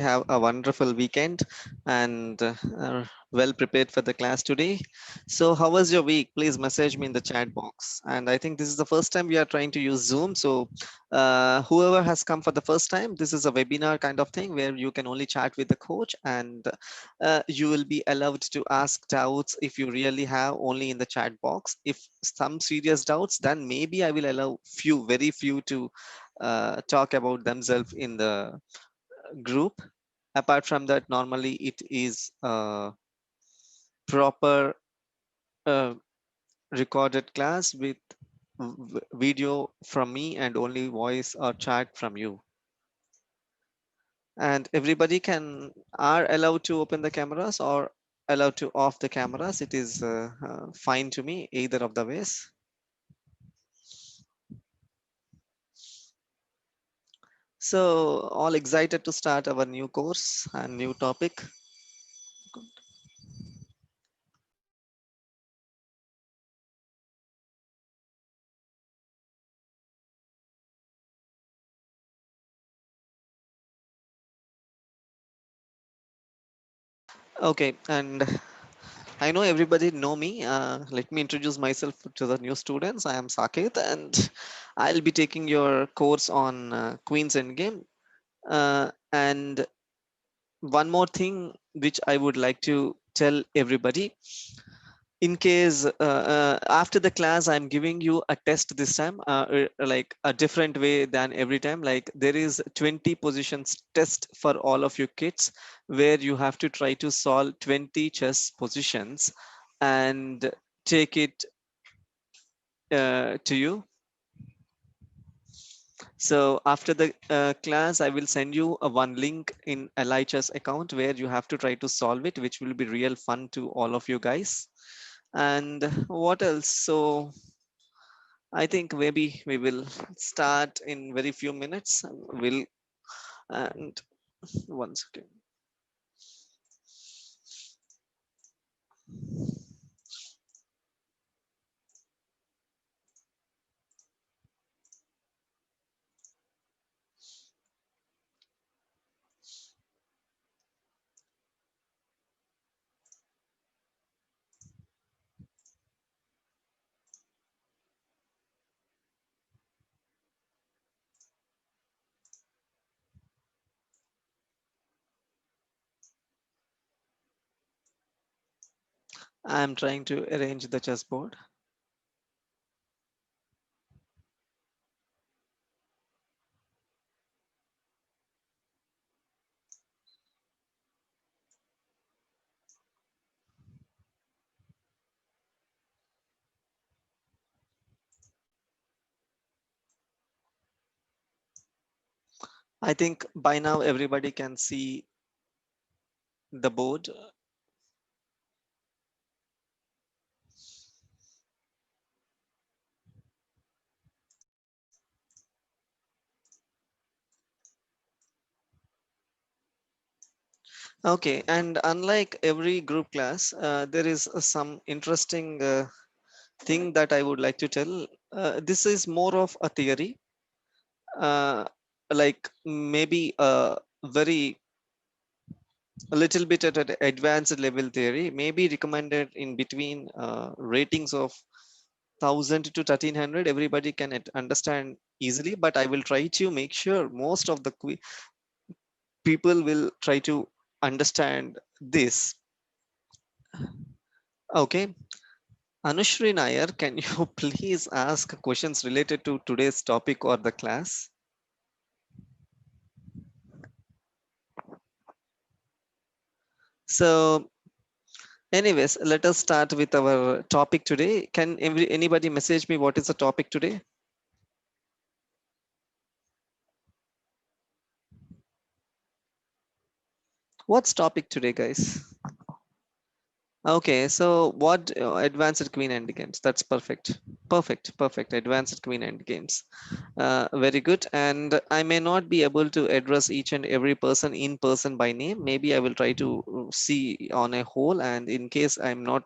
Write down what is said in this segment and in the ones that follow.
have a wonderful weekend and well prepared for the class today. So, how was your week? Please message me in the chat box. And I think this is the first time we are trying to use Zoom. So, whoever has come for the first time, this is a webinar kind of thing where you can only chat with the coach and you will be allowed to ask doubts if you really have only in the chat box. If some serious doubts, then maybe I will allow few, very few to talk about themselves in the group. Apart from that, normally it is a proper uh, recorded class with video from me and only voice or chat from you. And everybody can are allowed to open the cameras or allowed to off the cameras. It is fine to me, either of the ways. So all excited to start our new course and new topic. Okay, and I know everybody know me. Let me introduce myself to the new students. I am Saket, and I'll be taking your course on Queen's Endgame. And one more thing which I would like to tell everybody, in case after the class I'm giving you a test this time, like a different way than every time. Like there is 20 positions test for all of your kids, where you have to try to solve 20 chess positions and take it to you. So after the class, I will send you a one link in Elijah's account where you have to try to solve it, which will be real fun to all of you guys. And what else? So I think maybe we will start in very few minutes. We'll and one second. I'm trying to arrange the chessboard. I think by now everybody can see the board. Okay, and unlike every group class, there is some interesting thing that I would like to tell. This is more of a theory, like maybe very a little bit at an advanced level theory, maybe recommended in between ratings of 1000 to 1300. Everybody can understand easily, but I will try to make sure most of the people will try to understand this. Okay, Anushri Nair, can you please ask questions related to today's topic or the class? So, anyways, let us start with our topic today. Can anybody message me what is the topic today? What's topic today, guys? Okay, so what advanced queen end games? That's perfect. Perfect, perfect. Advanced queen end games. Very good. And I may not be able to address each and every person in person by name. Maybe I will try to see on a whole. And in case I'm not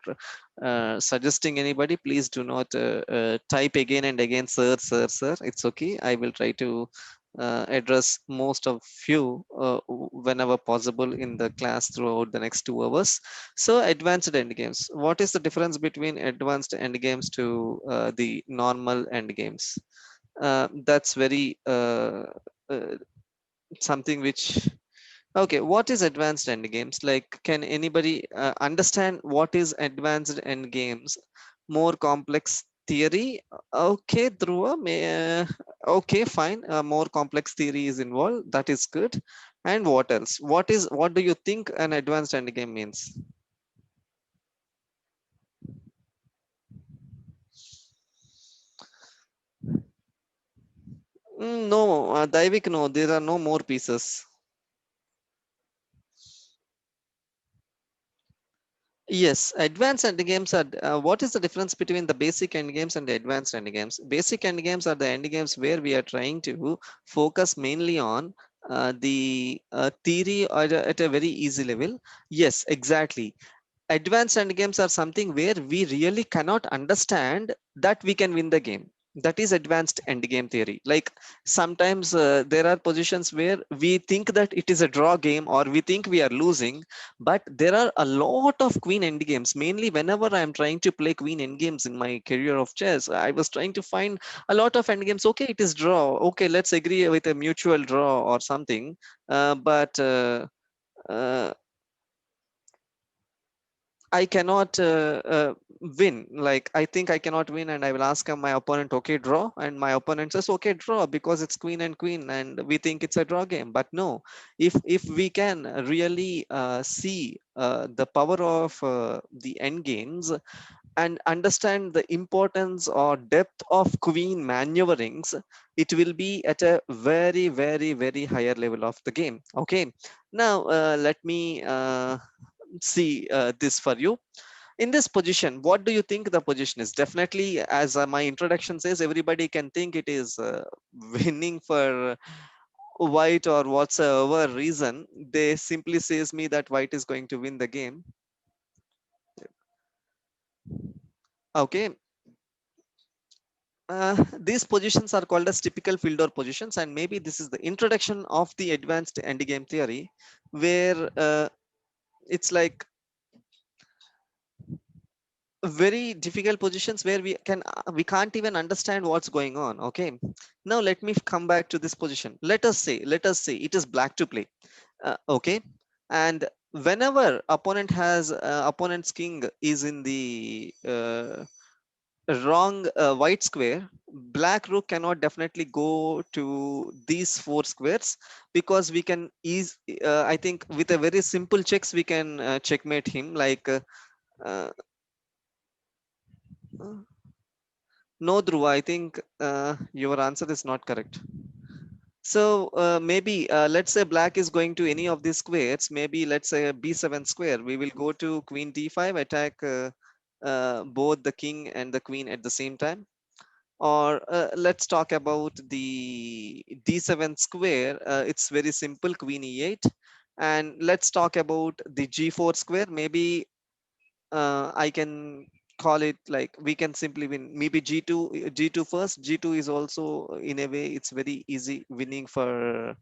suggesting anybody, please do not type again and again, sir, sir, sir. It's okay. I will try to address most of you whenever possible in the class throughout the next 2 hours. So advanced endgames. What is the difference between advanced endgames to the normal endgames? That's very something which. Okay, what is advanced endgames? Like, can anybody understand what is advanced endgames? More complex theory? Okay, Dhruva, okay, fine. More complex theory is involved. That is good. And what else? What do you think an advanced endgame means? No, Daivik, no. There are no more pieces. Yes, advanced endgames are. What is the difference between the basic endgames and the advanced endgames? Basic endgames are the endgames where we are trying to focus mainly on the theory or at a very easy level. Yes, exactly. Advanced endgames are something where we really cannot understand that we can win the game. That is advanced endgame theory. Like sometimes there are positions where we think that it is a draw game or we think we are losing, but there are a lot of queen endgames. Mainly whenever I am trying to play queen endgames in my career of chess, I was trying to find a lot of endgames. Okay, it is draw. Okay, let's agree with a mutual draw or something. But uh, I cannot win. Like I think I cannot win, and I will ask my opponent, okay, draw, and my opponent says, okay, draw, because it's queen and queen, and we think it's a draw game. But no, if we can really see the power of the end games and understand the importance or depth of queen maneuverings, it will be at a very, very, very higher level of the game. Okay, now let me see this for you. In this position, what do you think the position is? Definitely, as my introduction says, everybody can think it is winning for white or whatsoever reason. They simply says me that white is going to win the game. Okay, these positions are called as typical field or positions, and maybe this is the introduction of the advanced endgame theory, where it's like very difficult positions where we can't even understand what's going on. Okay, now let me come back to this position. Let us say it is black to play. Okay, and whenever opponent's king is in the wrong white square, black rook cannot definitely go to these four squares, because we can ease I think with a very simple checks we can checkmate him. Like uh, uh, no, Dhruva, I think your answer is not correct. So maybe let's say black is going to any of these squares. Maybe let's say a b7 square. We will go to queen d5, attack both the king and the queen at the same time. Or let's talk about the d7 square. It's very simple, queen e8. And let's talk about the g4 square. Maybe I can call it like we can simply win. Maybe G2 first. G2 is also in a way it's very easy winning for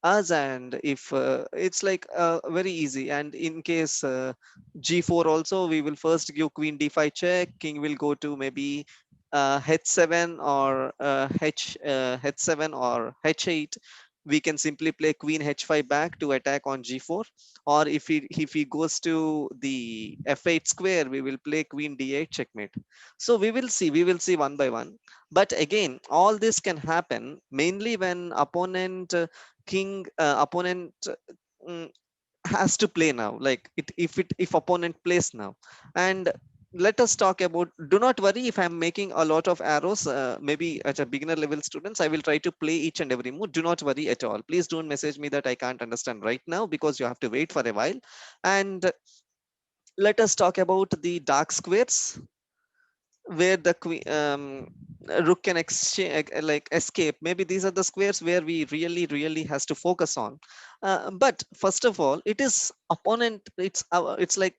us, and if it's like very easy. And in case g4 also, we will first give queen d5 check, king will go to maybe h7 or h7 or h8. We can simply play queen h5 back to attack on g4. Or if he goes to the f8 square, we will play queen d8 checkmate. So we will see one by one. But again, all this can happen mainly when opponent mm, has to play now. Like if opponent plays now. And let us talk about, do not worry if I'm making a lot of arrows. Maybe at a beginner level students, I will try to play each and every move. Do not worry at all. Please don't message me that I can't understand right now, because you have to wait for a while. And let us talk about the dark squares, where the rook can exchange, like escape. Maybe these are the squares where we really has to focus on. But first of all, it is opponent, it's like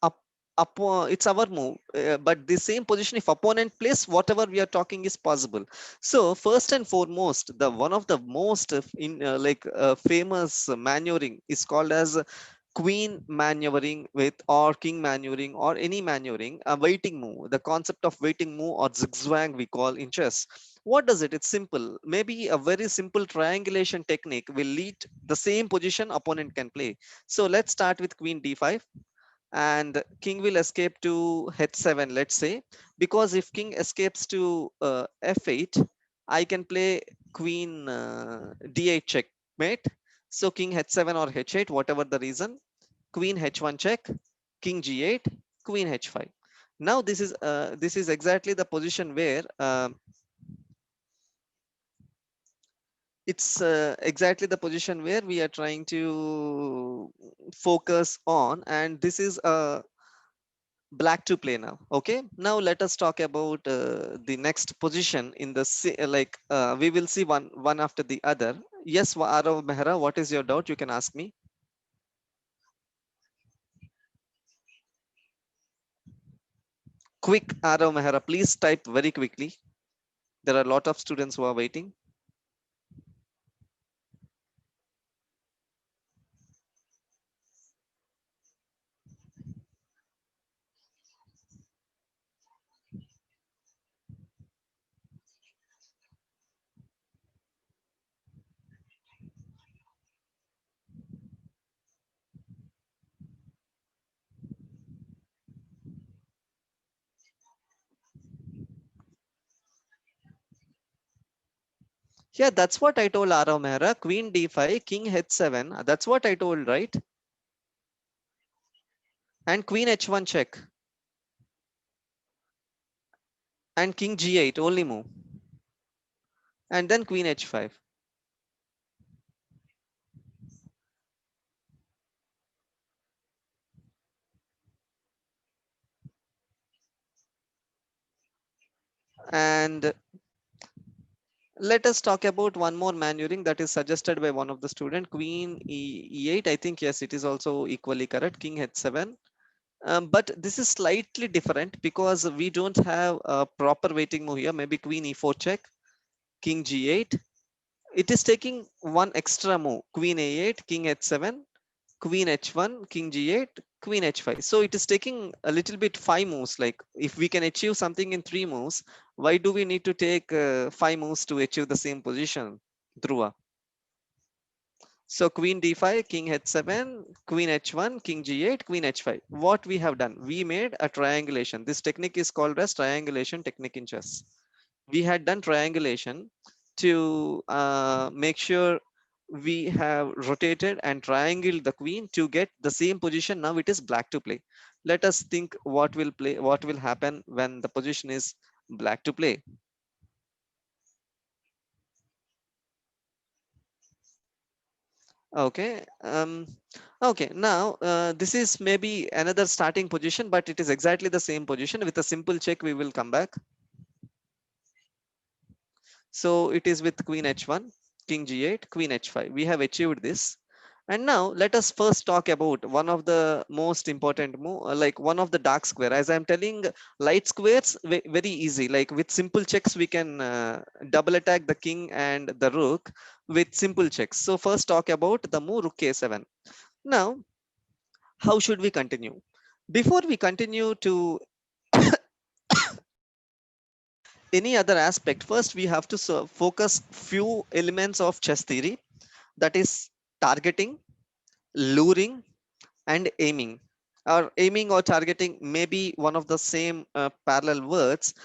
up. it's our move, but the same position if opponent plays, whatever we are talking is possible. So first and foremost, the one of the most in famous maneuvering is called as queen maneuvering with or king maneuvering or any maneuvering, a waiting move, the concept of waiting move or zigzag we call in chess. What does it? It's simple. Maybe a very simple triangulation technique will lead the same position opponent can play. So let's start with queen d5, and king will escape to h7, let's say, because if king escapes to f8, I can play queen d8 checkmate. So king h7 or h8, whatever the reason, queen h1 check, king g8, queen h5. Now this is exactly the position where it's exactly the position where we are trying to focus on, and this is a black to play now. Okay, now let us talk about the next position in the we will see one after the other. Yes, Arav Mehra, what is your doubt? You can ask me. Quick, Arav Mehra, please type very quickly. There are a lot of students who are waiting. Yeah, that's what I told, Arav Mehra. Queen d5, king h7, that's what I told, right? And queen h1 check, and king g8 only move, and then queen h5. And let us talk about one more maneuvering that is suggested by one of the student. Queen e8, I think, yes, it is also equally correct. King h7. But this is slightly different because we don't have a proper waiting move here. Maybe queen e4 check, king g8. It is taking one extra move. Queen a8, king h7, queen h1, king g8, queen h5. So it is taking a little bit five moves. Like if we can achieve something in three moves, why do we need to take five moves to achieve the same position, Dhruva? So queen d5, king h7, queen h1, king g8, queen h5. What we have done, we made a triangulation. This technique is called as triangulation technique in chess. We had done triangulation to make sure we have rotated and triangled the queen to get the same position. Now it is black to play. Let us think what will happen when the position is black to play. Okay. Okay. Now this is maybe another starting position, but it is exactly the same position. With a simple check, we will come back. So it is with queen h1, king g8, queen h5. We have achieved this. And now let us first talk about one of the most important move, like one of the dark square. As I'm telling, light squares very easy. Like with simple checks, we can double attack the king and the rook with simple checks. So first talk about the move rook k7. Now, how should we continue? Before we continue to any other aspect, first we have to focus few elements of chess theory, that is targeting, luring, and aiming. Or aiming or targeting may be one of the same parallel words.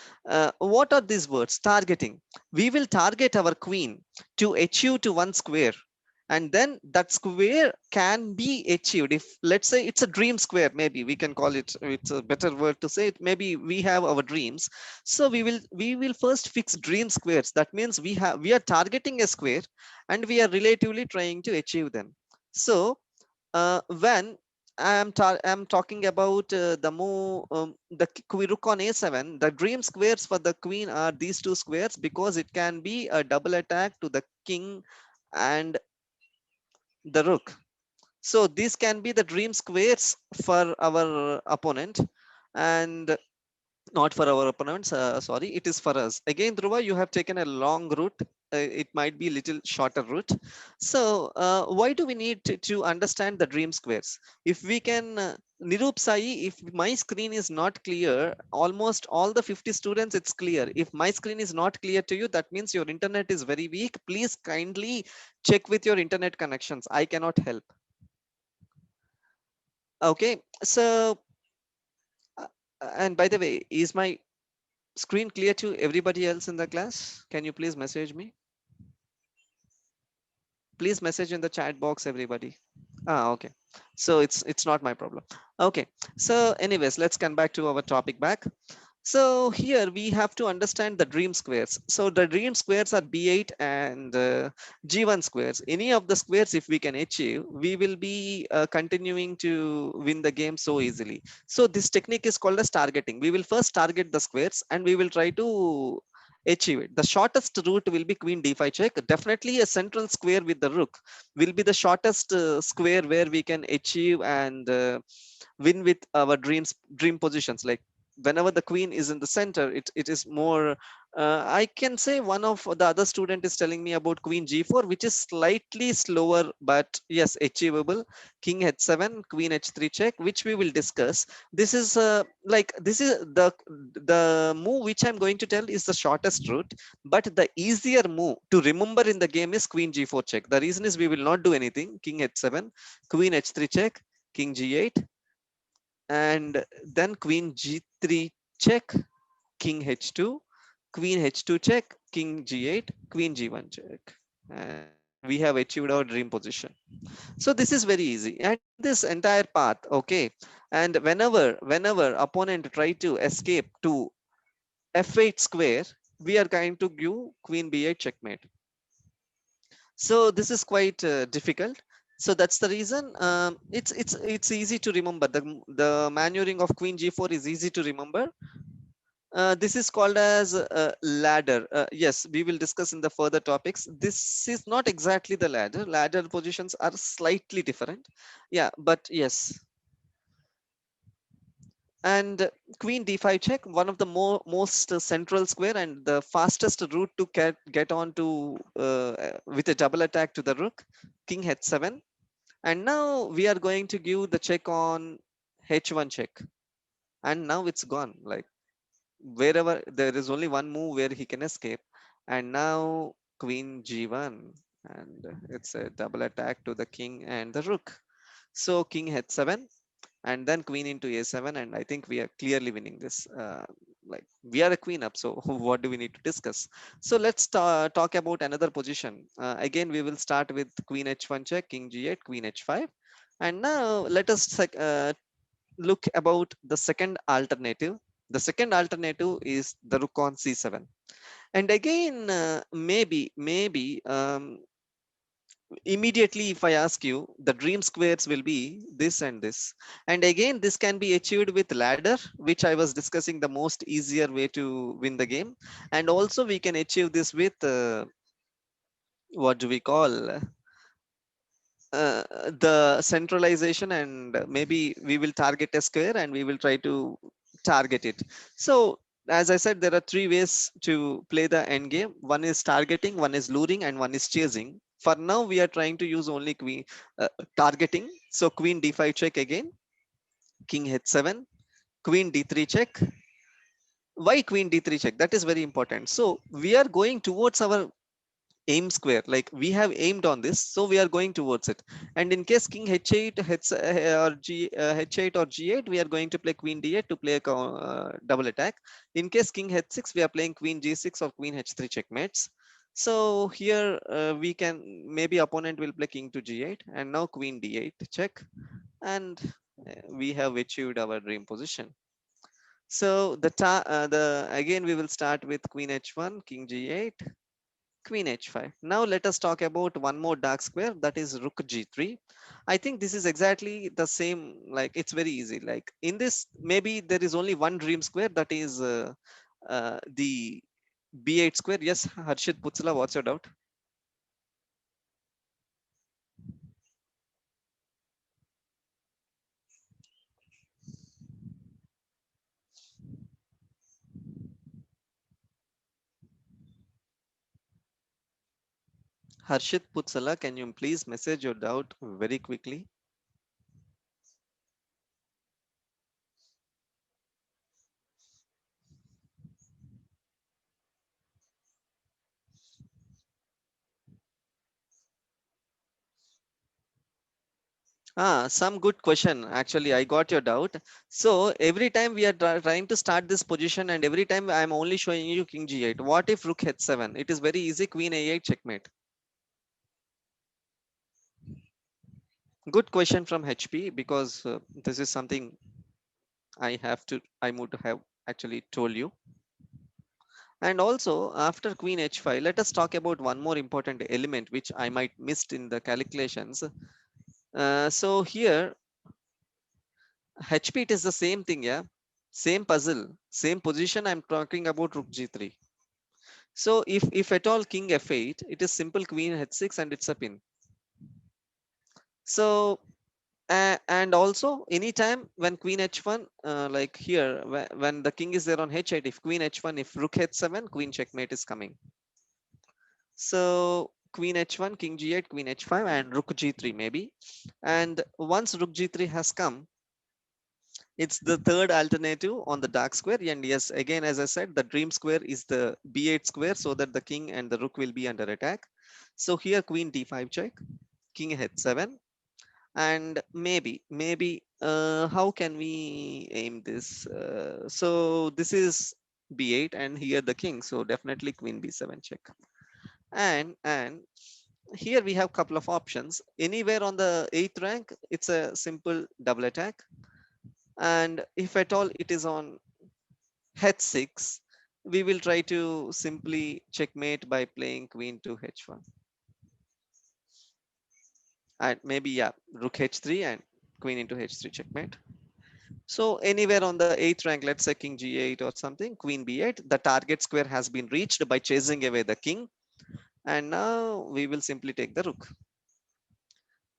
What are these words? Targeting. We will target our queen to achieve to one square, and then that square can be achieved. If let's say it's a dream square, maybe we can call it. It's a better word to say it. Maybe we have our dreams, so we will first fix dream squares. That means we are targeting a square, and we are relatively trying to achieve them. So when I'm talking about the move, the rook on a7, the dream squares for the queen are these two squares because it can be a double attack to the king and the rook. So these can be the dream squares for our opponent. and not for our opponents, sorry, it is for us. Again, Dhruva, you have taken a long route. It might be little shorter route. So why do we need to understand the dream squares? If we can, Nirup Sai, if my screen is not clear, almost all the 50 students, it's clear. If my screen is not clear to you, that means your internet is very weak. Please kindly check with your internet connections. I cannot help. Okay, so uh, and by the way, is my screen clear to everybody else in the class? Can you please message me? Please message in the chat box, everybody. Ah, okay. So it's not my problem. Okay. So anyways, let's come back to our topic back. So here we have to understand the dream squares. So the dream squares are B8 and G1 squares. Any of the squares, if we can achieve, we will be continuing to win the game so easily. So this technique is called as targeting. We will first target the squares and we will try to achieve it. The shortest route will be queen d5 check. Definitely a central square with the rook will be the shortest square where we can achieve and win with our dream positions. Like whenever the queen is in the center, it is more, I can say one of the other student is telling me about queen g4, which is slightly slower, but yes, achievable. King h7, queen h3 check, which we will discuss. This is like this is the move which I'm going to tell is the shortest route, but the easier move to remember in the game is queen g4 check. The reason is we will not do anything. King h7, queen h3 check, king g8, and then queen g3 check, king h2, queen h2 check, king g8, queen g1 check, and we have achieved our dream position. So this is very easy, and in this entire path, okay, and whenever opponent try to escape to f8 square, we are going to give queen b8 checkmate. So this is quite difficult. So that's the reason, it's easy to remember. The maneuvering of queen g4 is easy to remember. This is called as ladder. Yes, we will discuss in the further topics. This is not exactly the ladder. Ladder positions are slightly different. Yeah, but yes. And queen d5 check, one of the most central square and the fastest route to get on to with a double attack to the rook. King h7, and now we are going to give the check on h1 check, and now it's gone. Like wherever there is only one move where he can escape, and now queen g1, and it's a double attack to the king and the rook. So king h7, and then queen into a7, and I think we are clearly winning this. Like we are a queen up, so what do we need to discuss? So let's talk about another position. Again, we will start with queen h1 check, king g8, queen h5, and now let us look about the second alternative. The second alternative is the rook on c7. And again, maybe immediately if I ask you, the dream squares will be this and this. And again, this can be achieved with ladder, which I was discussing the most easier way to win the game. And also we can achieve this with what do we call, the centralization, and maybe we will target a square and we will try to target it. So as I said, there are three ways to play the end game. One is targeting, one is luring, and one is chasing. For now we are trying to use only queen targeting. So queen d5 check again, king h7, queen d3 check. Why queen d3 check? That is very important. So we are going towards our aim square. Like we have aimed on this, so we are going towards it. And in case king h8 or h8 or g8, we are going to play queen d8 to play a double attack. In case king h6, we are playing queen g6 or queen h3 checkmates. So here we can, maybe opponent will play king to g8, and now queen d8 check, and we have achieved our dream position. So the again we will start with queen h1, king g8, queen h5. Now let us talk about one more dark square, that is rook g3. I think this is exactly the same, like it's very easy. Like in this, maybe there is only one dream square, that is the b8 square. Yes, Harshit Putsala, what's your doubt? Harshit Putsala, can you please message your doubt very quickly? Some good question. Actually, I got your doubt. So every time we are trying to start this position, and every time I'm only showing you king g8. What if rook h7? It is very easy. Queen a8 checkmate. Good question from HP, because this is something I would have actually told you. And also after queen h5, let us talk about one more important element which I might missed in the calculations. So here HP, it is the same thing, yeah. Same puzzle, same position. I'm talking about rook g3. So if at all king f8, it is simple queen h6 and it's a pin. So and also anytime when queen h1, like here when the king is there on h8, if queen h1, if rook h7, queen checkmate is coming. So queen h1, king g8, queen h5, and rook g3 maybe. And once rook g3 has come, it's the third alternative on the dark square. And yes, again, as I said, the dream square is the b8 square, so that the king and the rook will be under attack. So here queen d5 check, king h7, and maybe how can we aim this? So this is b8 and here the king, so definitely queen b7 check. And here we have couple of options. Anywhere on the 8th rank, it's a simple double attack. And if at all it is on h6, we will try to simply checkmate by playing queen to h1. And maybe, yeah, rook h3 and queen into h3 checkmate. So anywhere on the 8th rank, let's say king g8 or something, queen b8, the target square has been reached by chasing away the king. And now we will simply take the rook.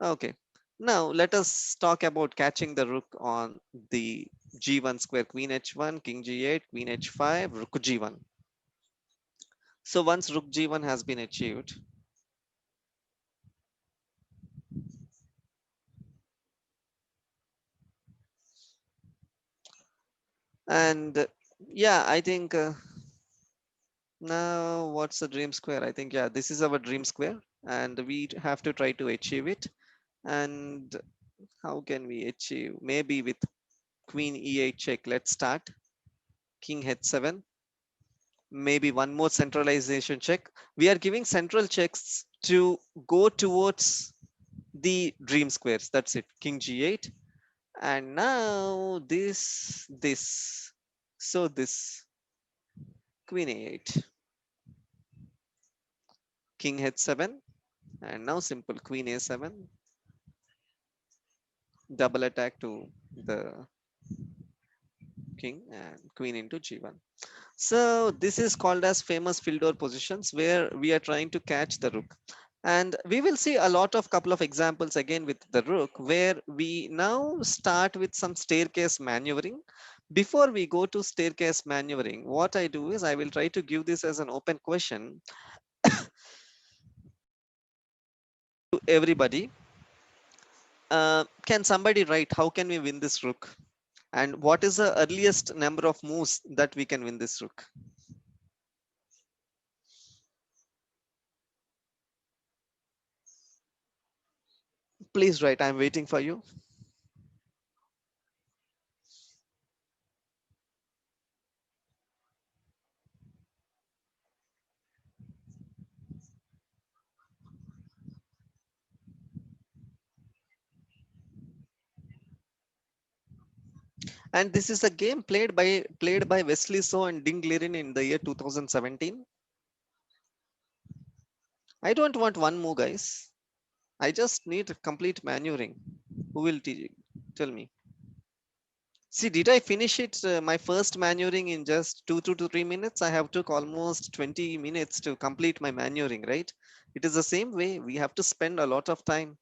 Okay. Now let us talk about catching the rook on the g1 square, queen h1, king g8, queen h5, rook g1. So once rook g1 has been achieved, and yeah, I think now what's the dream square? I think, yeah, this is our dream square, and we have to try to achieve it. And how can we achieve? Maybe with queen e8 check. Let's start. King h7. Maybe one more centralization check. We are giving central checks to go towards the dream squares. That's it. King g8. And now this. So this queen a8, king h7, and now simple queen a7, double attack to the king and queen into g1. So this is called as famous field door positions, where we are trying to catch the rook. And we will see a lot of couple of examples again with the rook, where we now start with some staircase maneuvering. Before we go to staircase maneuvering, what I do is I will try to give this as an open question to everybody. Can somebody write how can we win this rook? And what is the earliest number of moves that we can win this rook? Please write. I'm waiting for you. And this is a game played by Wesley So and Ding Liren in the year 2017. I don't want one move, guys. I just need complete maneuvering. Who will tell me? See, did I finish it? My first maneuvering in just 2 to 3 minutes. I have took almost 20 minutes to complete my maneuvering, right? It is the same way. We have to spend a lot of time.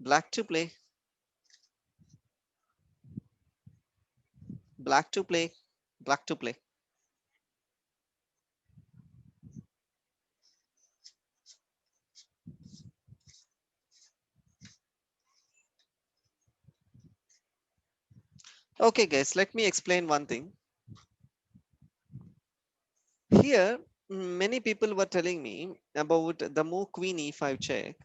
Black to play. Black to play. Black to play. Okay guys, let me explain one thing here. Many people were telling me about the move queen e5 check,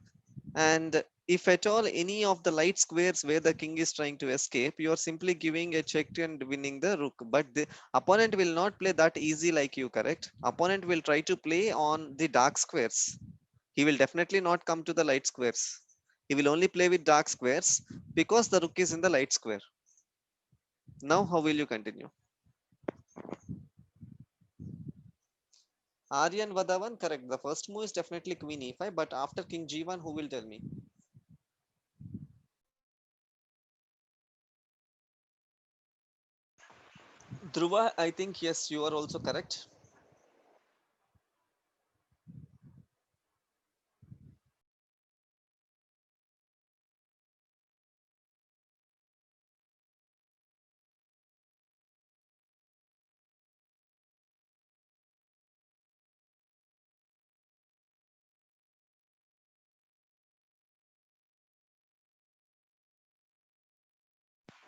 and if at all any of the light squares where the king is trying to escape, you are simply giving a check and winning the rook. But the opponent will not play that easy like you, correct? Opponent will try to play on the dark squares. He will definitely not come to the light squares. He will only play with dark squares because the rook is in the light square. Now how will you continue? Aryan Vadavan, correct. The first move is definitely queen e5, but after king g1, who will tell me? Dhruva, I think yes, you are also correct.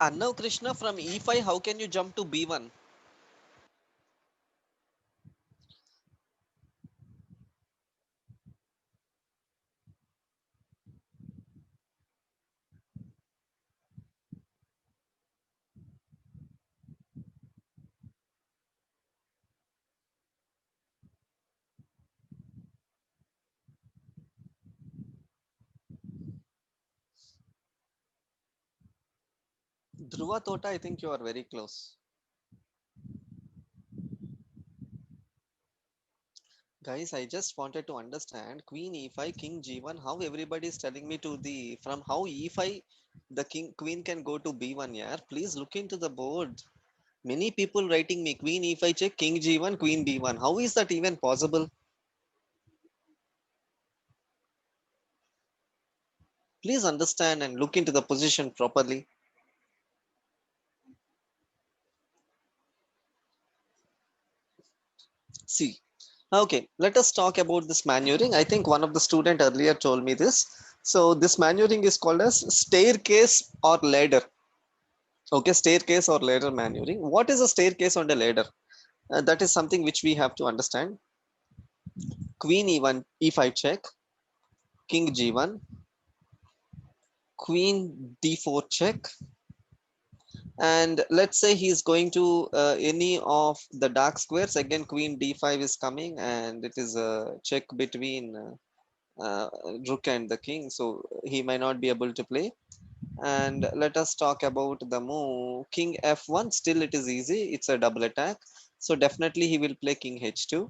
And now Krishna, from e5, how can you jump to b1? Dhruva Tota, I think you are very close. Guys, I just wanted to understand queen e5, king g1, how everybody is telling me to the from how e5 the king queen can go to b1. Yeah, please look into the board. Many people writing me queen e5 check, king g1, queen b1. How is that even possible? Please understand and look into the position properly. See, okay, let us talk about this manuring. I think one of the student earlier told me this. So this manuring is called as staircase or ladder. Okay, staircase or ladder manuring. What is a staircase on a ladder? That is something which we have to understand. Queen e1, e5 check, king g1, queen d4 check, and let's say he is going to any of the dark squares. Again, queen d5 is coming, and it is a check between rook and the king, so he might not be able to play. And let us talk about the move king f1. Still it is easy, it's a double attack, so definitely he will play king h2.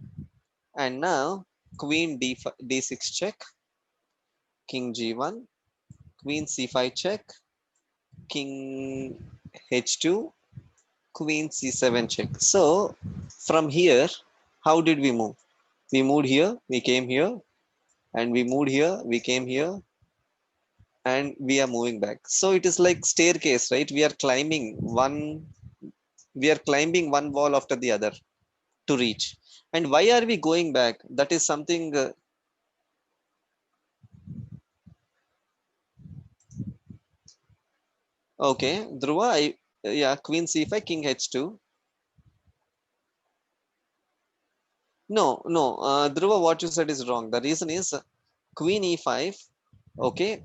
And now queen d5, d6 check, king g1, queen c5 check, king h2, queen c7 check. So from here, how did we move? We moved here, we came here, and we moved here, we came here, and we are moving back. So it is like staircase, right? We are climbing one wall after the other to reach. And why are we going back? That is something. Okay, Dhruva, yeah, queen c5, king h2. No, no, Dhruva, what you said is wrong. The reason is queen e5, okay,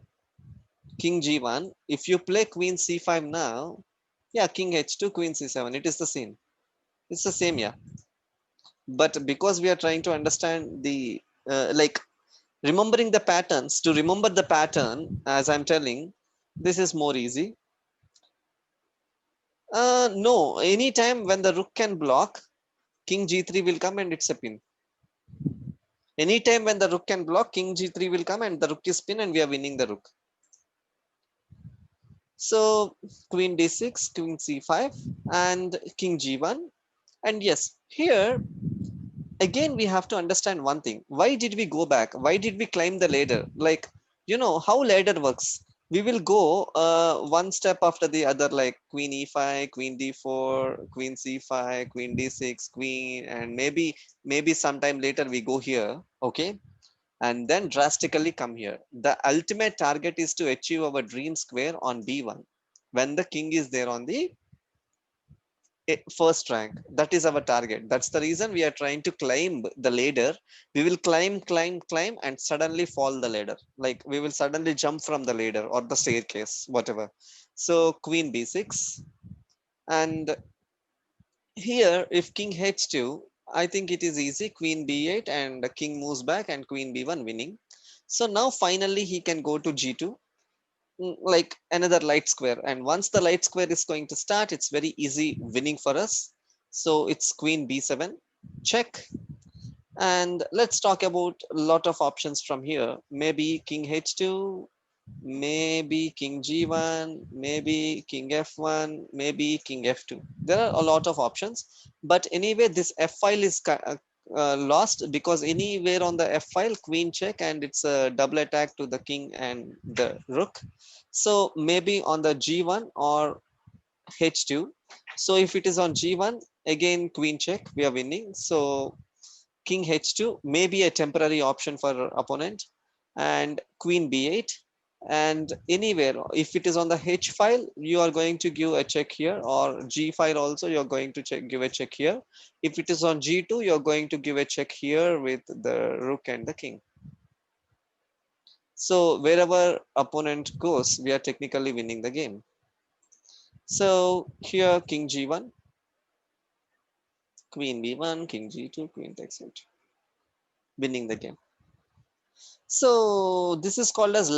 king g1. If you play queen c5 now, yeah, king h2, queen c7, it is the same. It's the same, yeah. But because we are trying to understand the like remembering the patterns, to remember the pattern, as I'm telling, this is more easy. No, anytime when the rook can block, king g3 will come and it's a pin. Anytime when the rook can block, king g3 will come and the rook is pin and we are winning the rook. So queen d6, queen c5, and king g1. And yes, here again we have to understand one thing. Why did we go back? Why did we climb the ladder? Like, you know how ladder works. We will go one step after the other, like queen e5, queen d4, queen c5, queen d6, queen, and maybe sometime later we go here, okay, and then drastically come here. The ultimate target is to achieve our dream square on b1 when the king is there on the first rank. That is our target. That's the reason we are trying to climb the ladder. We will climb and suddenly fall the ladder, like we will suddenly jump from the ladder or the staircase, whatever. So queen b6, and here if king h2, I think it is easy. Queen b8 and the king moves back and queen b1 winning. So now finally he can go to g2, like another light square, and once the light square is going to start, it's very easy winning for us. So it's queen b7 check. And let's talk about a lot of options from here. Maybe king h2, maybe king g1, maybe king f1, maybe king f2. There are a lot of options, but anyway this f file is lost, because anywhere on the f file queen check and it's a double attack to the king and the rook. So maybe on the g1 or h2. So if it is on g1, again queen check, we are winning. So king h2 may be a temporary option for opponent, and queen b8. And anywhere if it is on the h file, you are going to give a check here, or g file also you're going to give a check here. If it is on g2, you're going to give a check here with the rook and the king. So wherever opponent goes, we are technically winning the game. So here king g1, queen b1, king g2, queen takes it, winning the game. So this is called as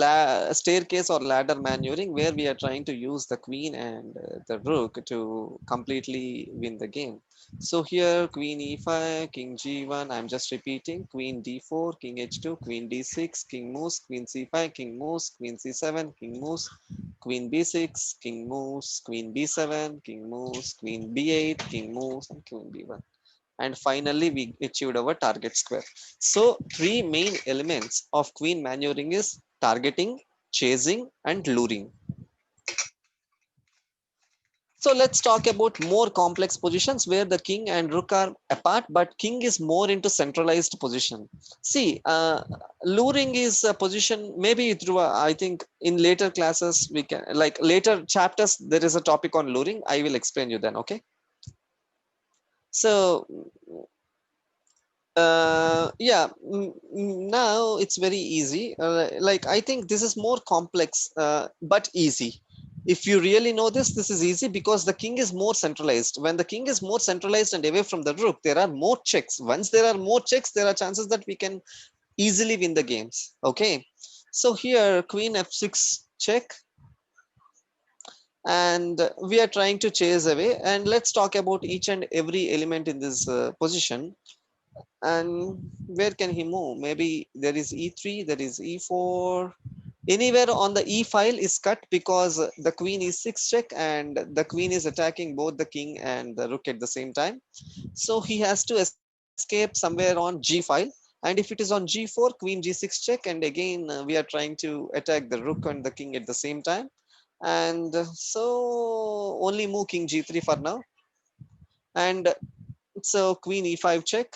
staircase or ladder maneuvering, where we are trying to use the queen and the rook to completely win the game. So here queen e5, king g1, I'm just repeating, queen d4, king h2, queen d6, king moves, queen c5, king moves, queen c7, king moves, queen b6, king moves, queen b7, king moves, queen b8, king moves, and queen b1. And finally we achieved our target square. So three main elements of queen maneuvering is targeting, chasing, and luring. So let's talk about more complex positions where the king and rook are apart, but king is more into centralized position. See, luring is a position, maybe through I think in later classes we can, like later chapters, there is a topic on luring. I will explain you then, okay? So yeah, now it's very easy. Like I think this is more complex, but easy. If you really know this, this is easy because the king is more centralized. When the king is more centralized and away from the rook, there are more checks. Once there are more checks, there are chances that we can easily win the games. Okay, so here queen f6 check, and we are trying to chase away. And let's talk about each and every element in this position. And where can he move? Maybe there is e3, there is e4. Anywhere on the e file is cut because the queen is 6 check and the queen is attacking both the king and the rook at the same time. So he has to escape somewhere on g file. And if it is on g4, queen g6 check, and again we are trying to attack the rook and the king at the same time. And so only move king g3 for now. And so queen e5 check.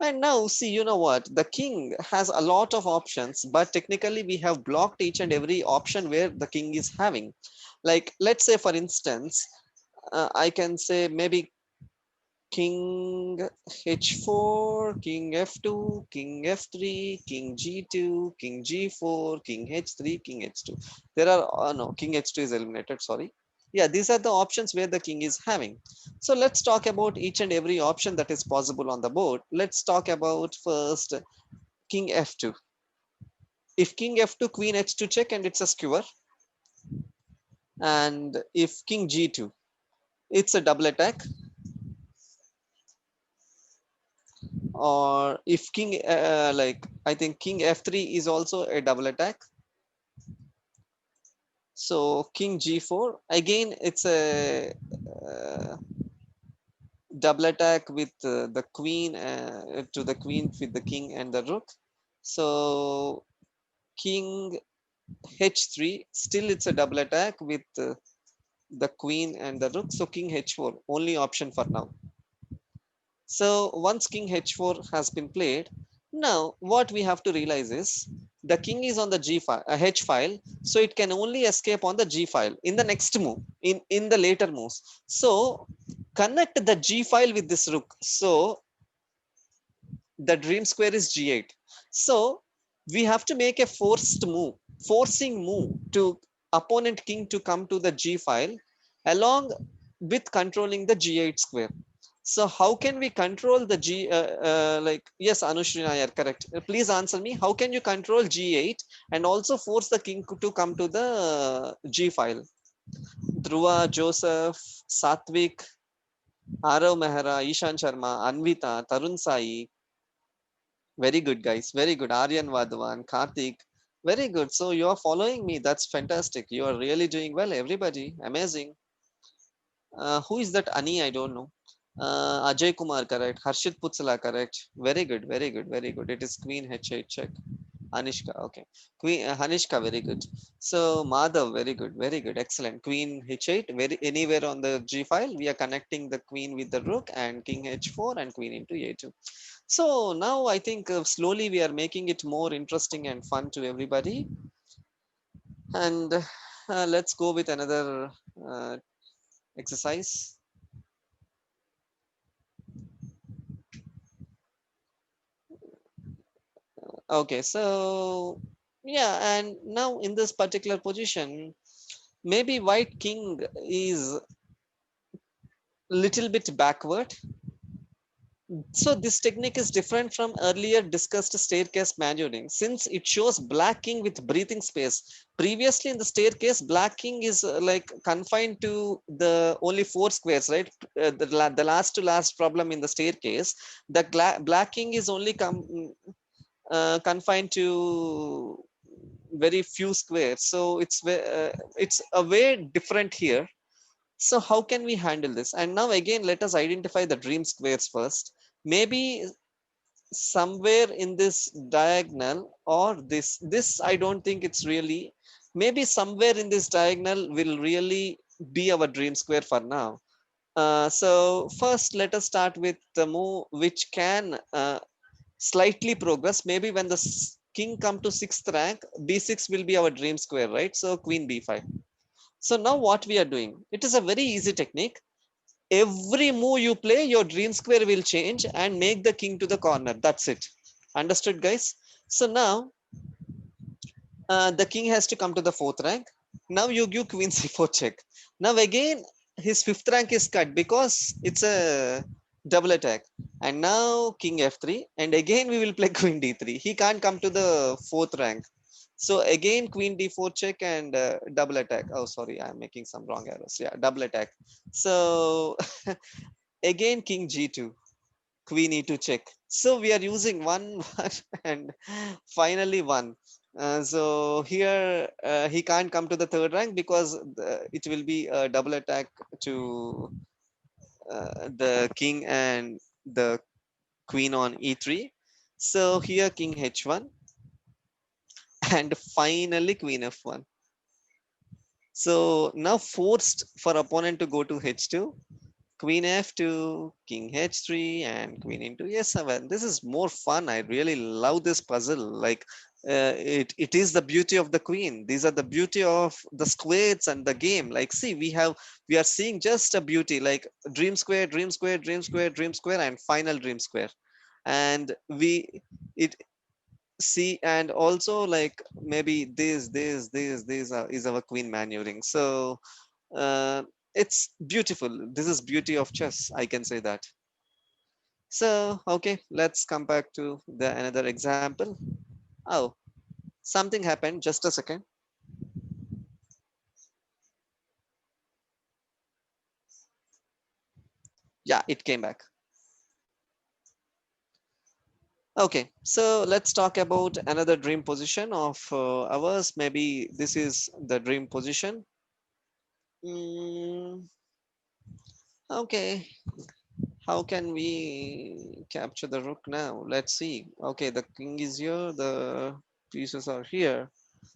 And now, see, you know what? The king has a lot of options, but technically we have blocked each and every option where the king is having. Like, let's say, for instance, I can say maybe king h4, king f2, king f3, king g2, king g4, king h3, king h2. There are, no, king h2 is eliminated, sorry. Yeah, these are the options where the king is having. So let's talk about each and every option that is possible on the board. Let's talk about first king f2. If king f2, queen h2 check, and it's a skewer. And if king g2, it's a double attack. Or if king like I think king f3 is also a double attack. So king g4, again it's a double attack with the queen, to the queen with the king and the rook. So king h3, still it's a double attack with the queen and the rook. So king h4, only option for now. So once king h4 has been played, now what we have to realize is the king is on the g file, h file, so it can only escape on the g file in the next move, in the later moves. So connect the G file with this rook. So the dream square is G8. So we have to make a forcing move to opponent king to come to the G file along with controlling the G8 square. So how can we control the like, yes, Anushri Nair, correct. Please answer me. How can you control G8 and also force the king to come to the G file? Dhruva, Joseph, Satvik, Arav Mehra, Ishan Sharma, Anvita, Tarun Sai. Very good, guys. Very good. Aryan Vadhavan, Karthik. Very good. So you are following me. That's fantastic. You are really doing well, everybody. Amazing. Who is that Ani? I don't know. Ajay Kumar, correct. Harshit Putsala, correct. Very good. Very good. Very good. It is Queen H8 check. Anishka, okay. Queen Hanishka, very good. So Madhav, very good, very good, excellent. Queen H8, very anywhere on the G file, we are connecting the queen with the rook and King H4 and Queen into A2. So now I think slowly we are making it more interesting and fun to everybody. And let's go with another uh, exercise. Okay, so yeah, and now in this particular position, maybe white king is little bit backward. So this technique is different from earlier discussed staircase maneuvering since it shows black king with breathing space. Previously in the staircase, black king is like confined to the only four squares, right? The last to last problem in the staircase, the black king is only confined to very few squares. So it's a way different here. So how can we handle this? And now again, let us identify the dream squares first. Maybe somewhere in this diagonal or this I don't think it's really, maybe somewhere in this diagonal will really be our dream square for now. So first let us start with the move which can slightly progress. Maybe when the king come to sixth rank, b6 will be our dream square, right? So queen b5. So now what we are doing, it is a very easy technique. Every move you play, your dream square will change and make the king to the corner. That's it. Understood, guys? So now the king has to come to the fourth rank. Now you give queen c4 check. Now again, his fifth rank is cut because it's a double attack. And now king f3, and again we will play queen d3. He can't come to the fourth rank. So again, queen d4 check and double attack. Oh, sorry, I'm making some wrong arrows. Yeah, double attack. So again, king g2, queen e2 check. So we are using one, one and finally one. So here he can't come to the third rank because it will be a double attack to the king and the queen on e3. So here king h1 and finally queen f1. So now forced for opponent to go to h2, queen f2, king h3, and queen into a7. This is more fun. I really love this puzzle. Like it is the beauty of the queen. These are the beauty of the squares and the game. Like, see, we are seeing just a beauty, like dream square, dream square, dream square, dream square, and final dream square. And we it see, and also like maybe this is our queen maneuvering. So uh, it's beautiful. This is beauty of chess, I can say that. So okay, let's come back to the another example. Oh, something happened, just a second. Yeah, it came back. Okay, so let's talk about another dream position of ours. Maybe this is the dream position. mm, okay, how can we capture the rook now? Let's see. Okay, the king is here, the pieces are here.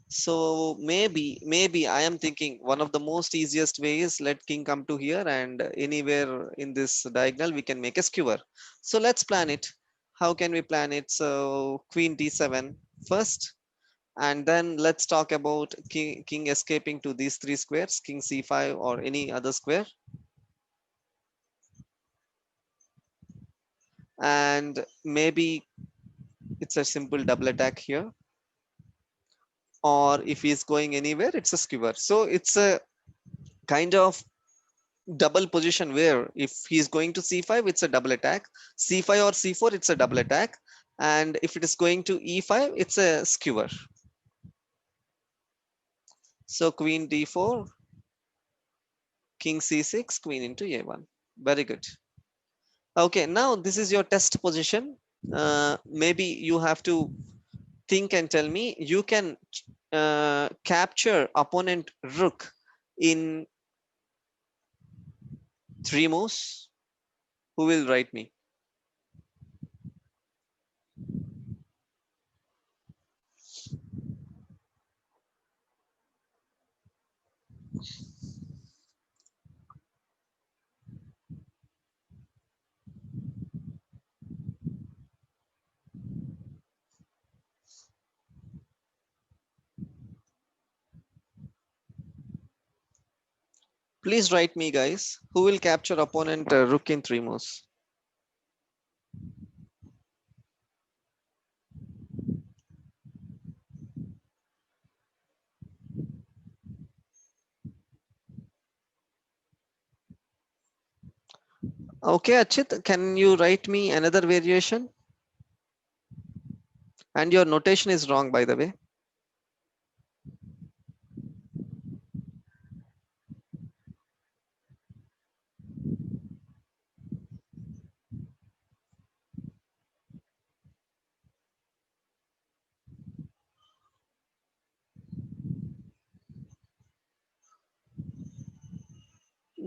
So maybe I am thinking one of the most easiest way is let king come to here, and anywhere in this diagonal we can make a skewer. So let's plan it. How can we plan it? So queen d7 first, and then let's talk about king escaping to these three squares, king c5 or any other square. and maybe it's a simple double attack here, or if he's going anywhere, it's a skewer. So it's a kind of double position where if he's going to c5, it's a double attack, c5 or c4, it's a double attack, and if it is going to e5, it's a skewer. So queen d4, king c6, queen into a1. Very good. Okay, now this is your test position. Maybe you have to think and tell me you can capture opponent rook in three moves. Who will write me? Please write me, guys. Who will capture opponent rook in three moves? Okay, Achit, can you write me another variation? And your notation is wrong, by the way.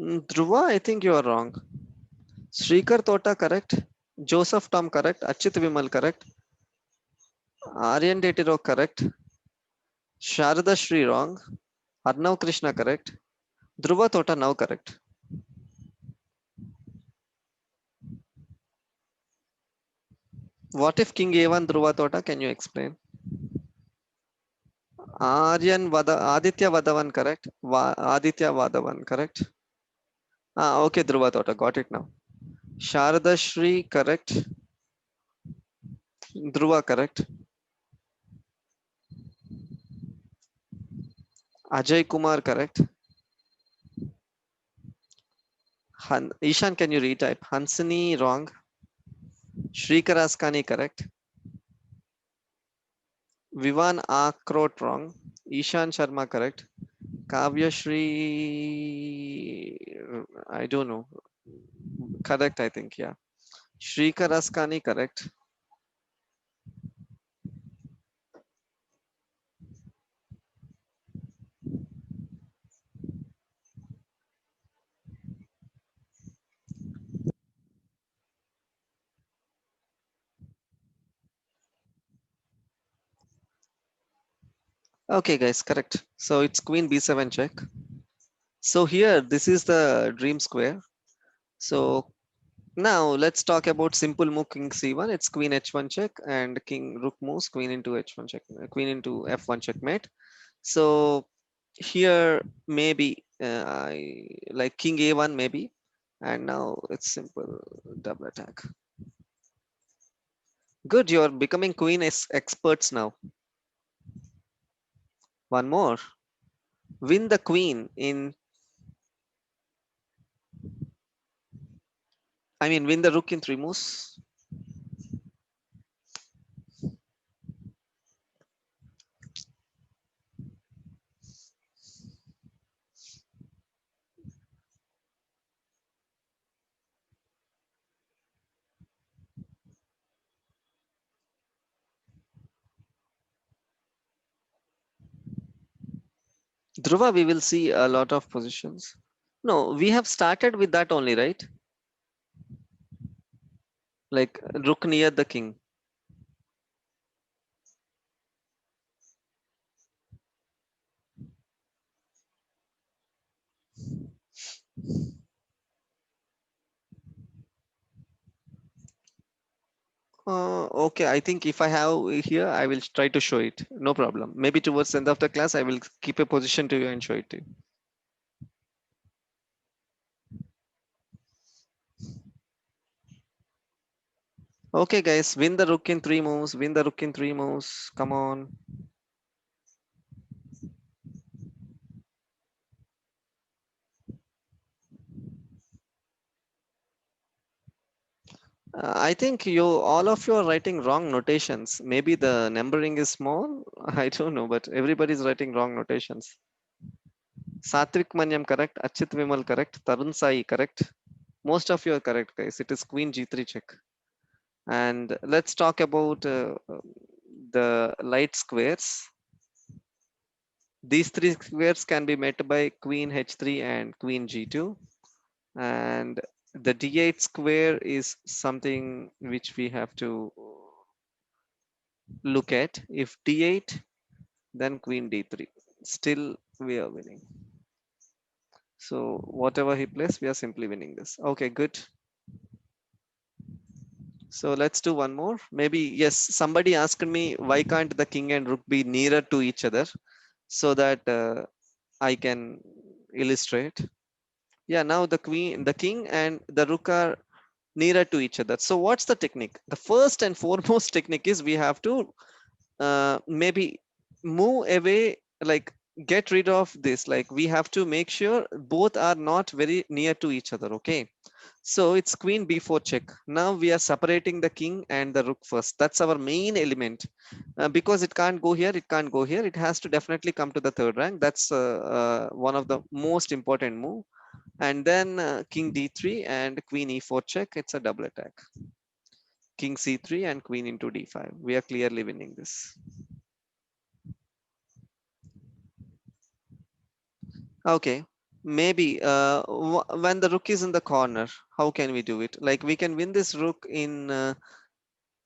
Dhruva, I think you are wrong. Srikar Tota correct. Joseph Tom correct. Achit Vimal correct. Aryan Detiro correct. Sharada Shri wrong. Arnav Krishna correct. Dhruva Tota now correct. What if King A1 Dhruva Tota? Can you explain? Aditya Vadavan correct. Aditya Vadavan correct. Okay, Dhruva Tota, got it now. Sharada Shri correct. Dhruva correct. Ajay Kumar correct. Ishan, can you retype? Hansini wrong. Shrikar Askani correct. Vivan Akrot wrong. Ishan Sharma correct. Kavya Shri, I don't know. Correct, I think, yeah. Shrikar Askani correct. Okay, guys, correct. So it's Queen B7 check. So here, this is the dream square. So now let's talk about simple move King C1. It's Queen H1 check and King Rook moves Queen into H1 check, Queen into F1 checkmate. So here maybe I like King A1 maybe, and now it's simple double attack. Good, you're becoming Queen experts now. One more. Win the Queen in. I mean, win the Rook in three moves. Dhruva, we will see a lot of positions. No, we have started with that only, right? Like Rook near the King. Okay, I think if I have here, I will try to show it. No problem. Maybe towards the end of the class, I will keep a position to you and show it to you. Okay, guys, win the rook in three moves. Win the rook in three moves. Come on. I think you all of you are writing wrong notations. Maybe the numbering is small. I don't know, but everybody's writing wrong notations. Satvik Manyam correct. Achit Vimal correct. Tarun Sai correct. Most of you are correct, guys. It is Queen G3 check. And let's talk about the light squares. These three squares can be met by Queen H3 and Queen G2. And the D8 square is something which we have to look at. If D8, then Queen D3. Still, we are winning. So whatever he plays, we are simply winning this. Okay, good. So let's do one more. Maybe, yes, somebody asked me why can't the king and rook be nearer to each other so that I can illustrate. Yeah, now the king and the rook are nearer to each other. So what's the technique? The first and foremost technique is we have to maybe move away, like get rid of this. Like we have to make sure both are not very near to each other. Okay, so it's queen b4 check. Now we are separating the king and the rook first. That's our main element, because it can't go here, it can't go here, it has to definitely come to the third rank. That's one of the most important move. And then king d3 and queen e4 check, it's a double attack. King c3 and queen into d5, we are clearly winning this. Okay, maybe when the rook is in the corner, how can we do it? Like we can win this rook in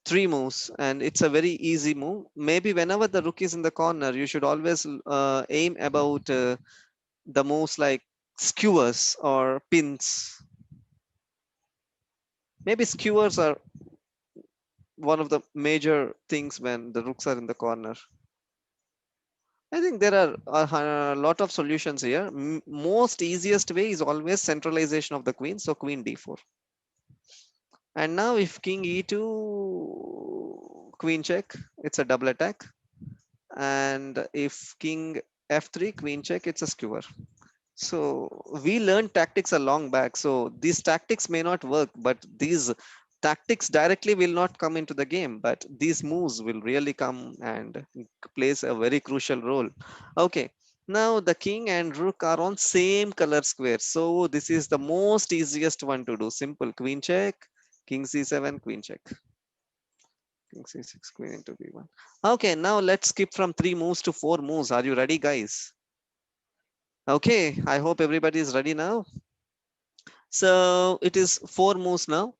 three moves, and it's a very easy move. Maybe whenever the rook is in the corner, you should always aim about the moves like skewers or pins. Maybe skewers are one of the major things when the rooks are in the corner. I think there are a lot of solutions here. Most easiest way is always centralization of the queen. So queen d4. And now if king e2, queen check, it's a double attack. And if king f3, queen check, it's a skewer. So we learned tactics a long back. So these tactics may not work, but these tactics directly will not come into the game, but these moves will really come and plays a very crucial role. Okay. Now the king and rook are on same color square. So this is the most easiest one to do. Simple queen check, king c7, queen check. King c6, queen into b1. Okay, now let's skip from three moves to four moves. Are you ready, guys? Okay, I hope everybody is ready now. So it is four moves now.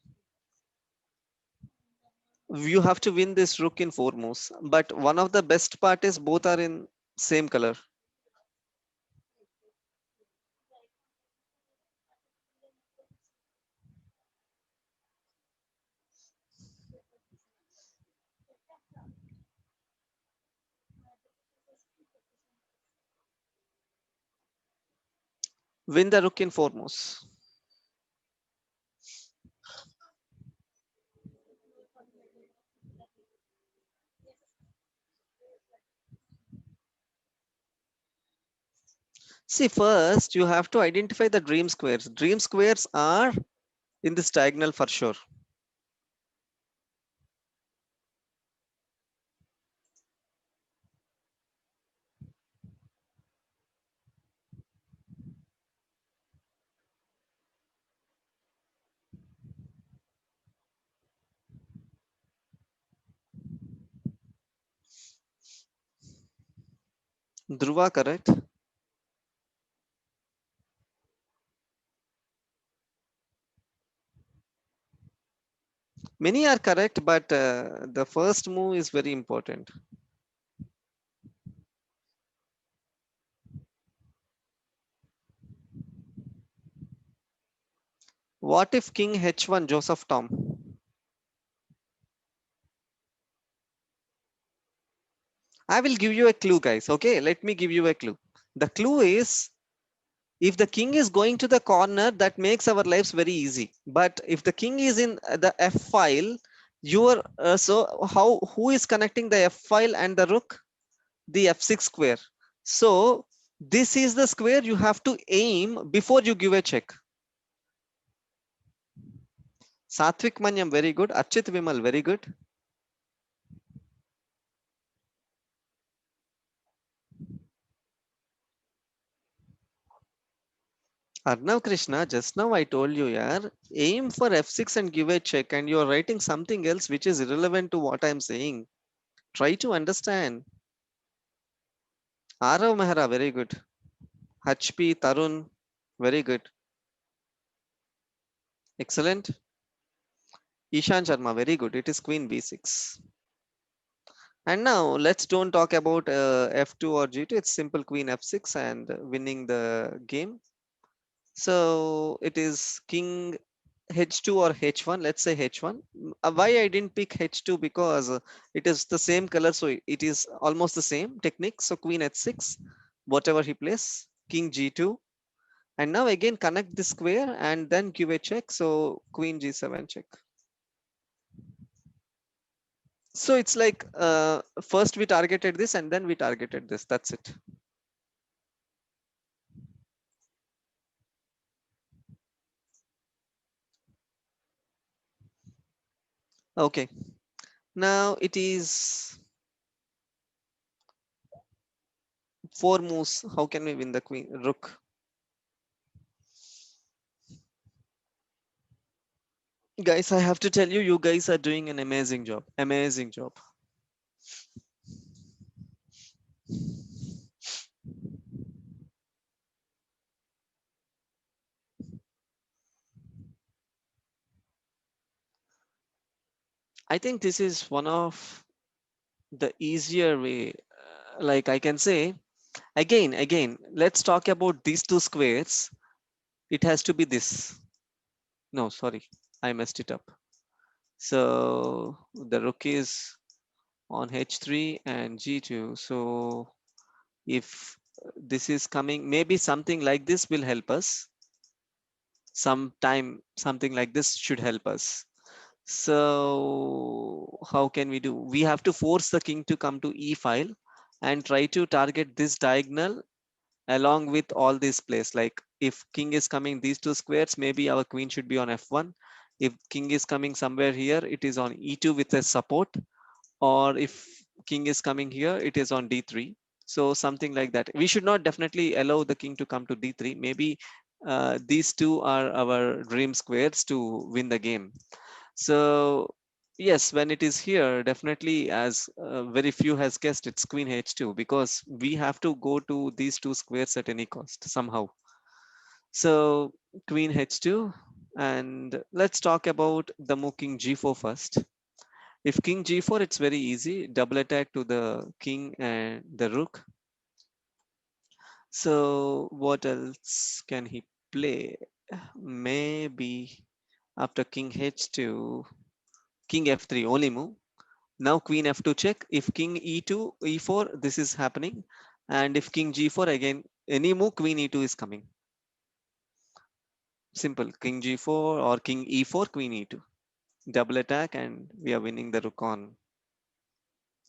You have to win this rook in four moves. But one of the best part is both are in same color. Win the rook in four moves. See, first you have to identify the dream squares. Dream squares are in this diagonal for sure. Dhruva, correct. Many are correct, but the first move is very important. What if king h1, Joseph Tom? I will give you a clue, guys. Okay, let me give you a clue. The clue is if the king is going to the corner, that makes our lives very easy. But if the king is in the f file, Your so how who is connecting the f file and the rook? The f6 square. So this is the square you have to aim before you give a check. Satvik Manyam, very good. Archit Vimal, very good. Arnav Krishna, just now I told you, yaar, aim for f6 and give a check, and you're writing something else which is irrelevant to what I'm saying. Try to understand. Arav Mehra, very good. HP Tarun, very good. Excellent. Ishan Sharma, very good. It is queen b6. And now let's don't talk about f2 or g2. It's simple queen f6 and winning the game. So it is king h2 or h1. Let's say h1. Why I didn't pick h2? Because it is the same color, so it is almost the same technique. So queen h6, whatever he plays, king g2, and now again connect the square and then give a check. So queen g7 check. So it's like first we targeted this and then we targeted this. That's it. Okay. Now it is four moves. How can we win the queen rook? Guys, I have to tell you, you guys are doing an amazing job. Amazing job. I think this is one of the easier way. Like I can say, again, let's talk about these two squares. It has to be this. No, sorry, I messed it up. So the rook is on h3 and g2. So if this is coming, maybe something like this will help us. Sometime something like this should help us. So how can we do? We have to force the king to come to e file and try to target this diagonal along with all these plays. Like if king is coming these two squares, maybe our queen should be on f1. If king is coming somewhere here, it is on e2 with a support, or if king is coming here, it is on d3. So something like that. We should not definitely allow the king to come to d3. Maybe these two are our dream squares to win the game. So yes, when it is here, definitely, as very few has guessed, it's queen h2, because we have to go to these two squares at any cost somehow. So queen h2, and let's talk about the move king g4 first. If king g4, it's very easy, double attack to the king and the rook. So what else can he play? Maybe after king h2, king f3, only move. Now queen f2 check. If king e2, e4, this is happening. And if king g4, again, any move, queen e2 is coming. Simple, king g4 or king e4, queen e2. Double attack and we are winning the rook on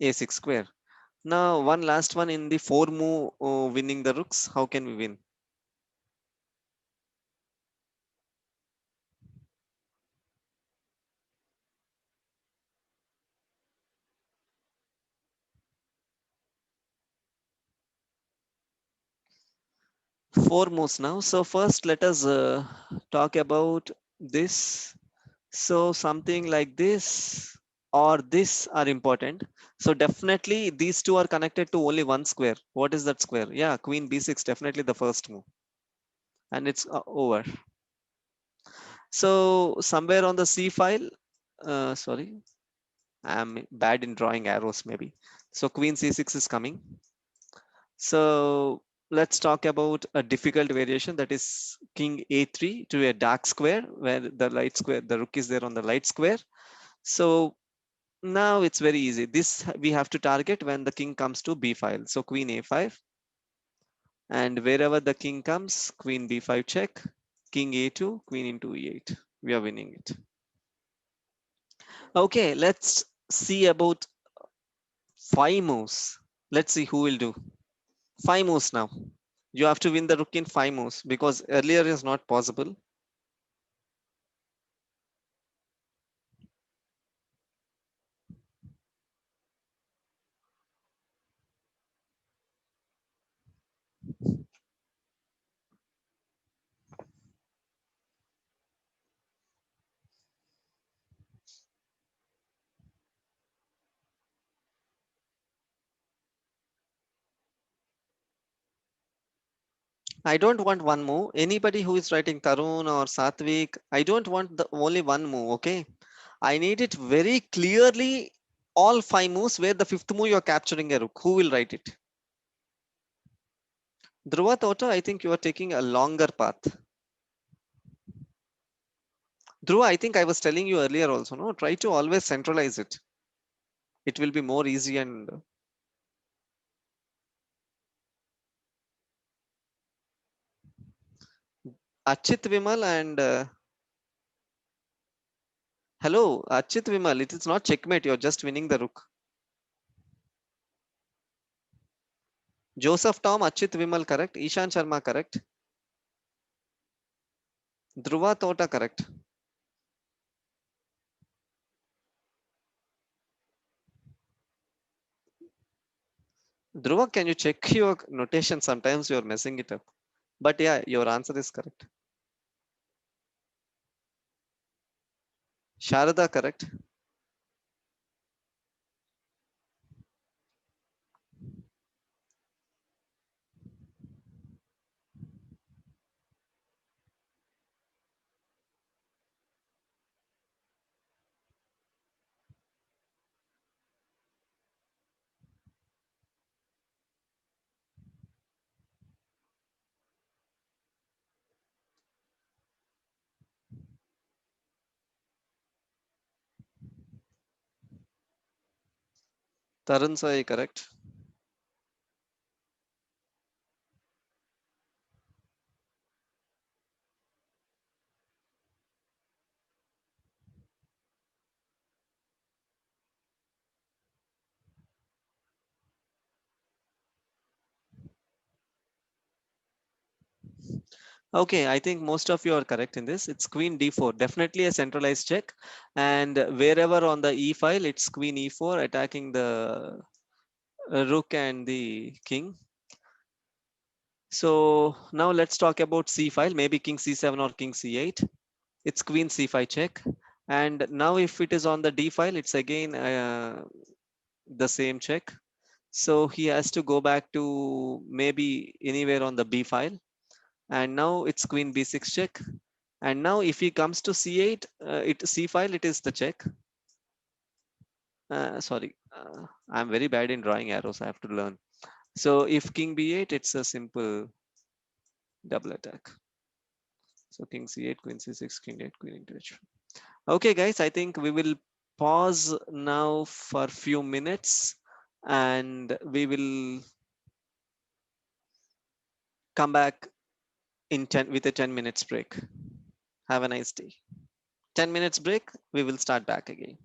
a6 square. Now, one last one in the four move winning the rooks. How can we win? Four moves now. So first, let us talk about this. So something like this or this are important. So definitely these two are connected to only one square. What is that square? Yeah, queen b6, definitely the first move. And it's over. So somewhere on the c file, sorry, I'm bad in drawing arrows maybe. So queen c6 is coming. So let's talk about a difficult variation, that is king a3 to a dark square where the light square, the rook is there on the light square. So now it's very easy. This we have to target when the king comes to b file. So queen a5, and wherever the king comes, queen b5 check, king a2, queen into e8. We are winning it. Okay, let's see about five moves. Let's see who will do. Five moves now. You have to win the rook in five moves because earlier is not possible. I don't want one move. Anybody who is writing Tarun or Satvik, I don't want the only one move, okay? I need it very clearly, all five moves where the fifth move you're capturing a rook. Who will write it? Dhruva Tota, I think you are taking a longer path. Dhruva, I think I was telling you earlier also, no? Try to always centralize it. It will be more easy and Achit Vimal and hello, Achit Vimal. It is not checkmate. You're just winning the rook. Joseph Tom, Achit Vimal, correct. Ishan Sharma, correct. Dhruva Tota, correct. Dhruva, can you check your notation? Sometimes you're messing it up. But yeah, your answer is correct. Sharada, correct. Tarun Sai, correct. Okay, I think most of you are correct in this. It's queen d4, definitely a centralized check. And wherever on the e file, it's queen e4 attacking the rook and the king. So now let's talk about c file, maybe king c7 or king c8. It's queen c5 check. And now if it is on the d file, it's again the same check. So he has to go back to maybe anywhere on the b file. And now it's queen b6 check. And now if he comes to c8, it c file, it is the check. Sorry, I'm very bad in drawing arrows. I have to learn. So if king b8, it's a simple double attack. So king c8, queen c6, king 8, queen into h. Okay, guys, I think we will pause now for few minutes and we will come back in 10 with a 10 minutes break. Have a nice day. 10 minutes break, we will start back again.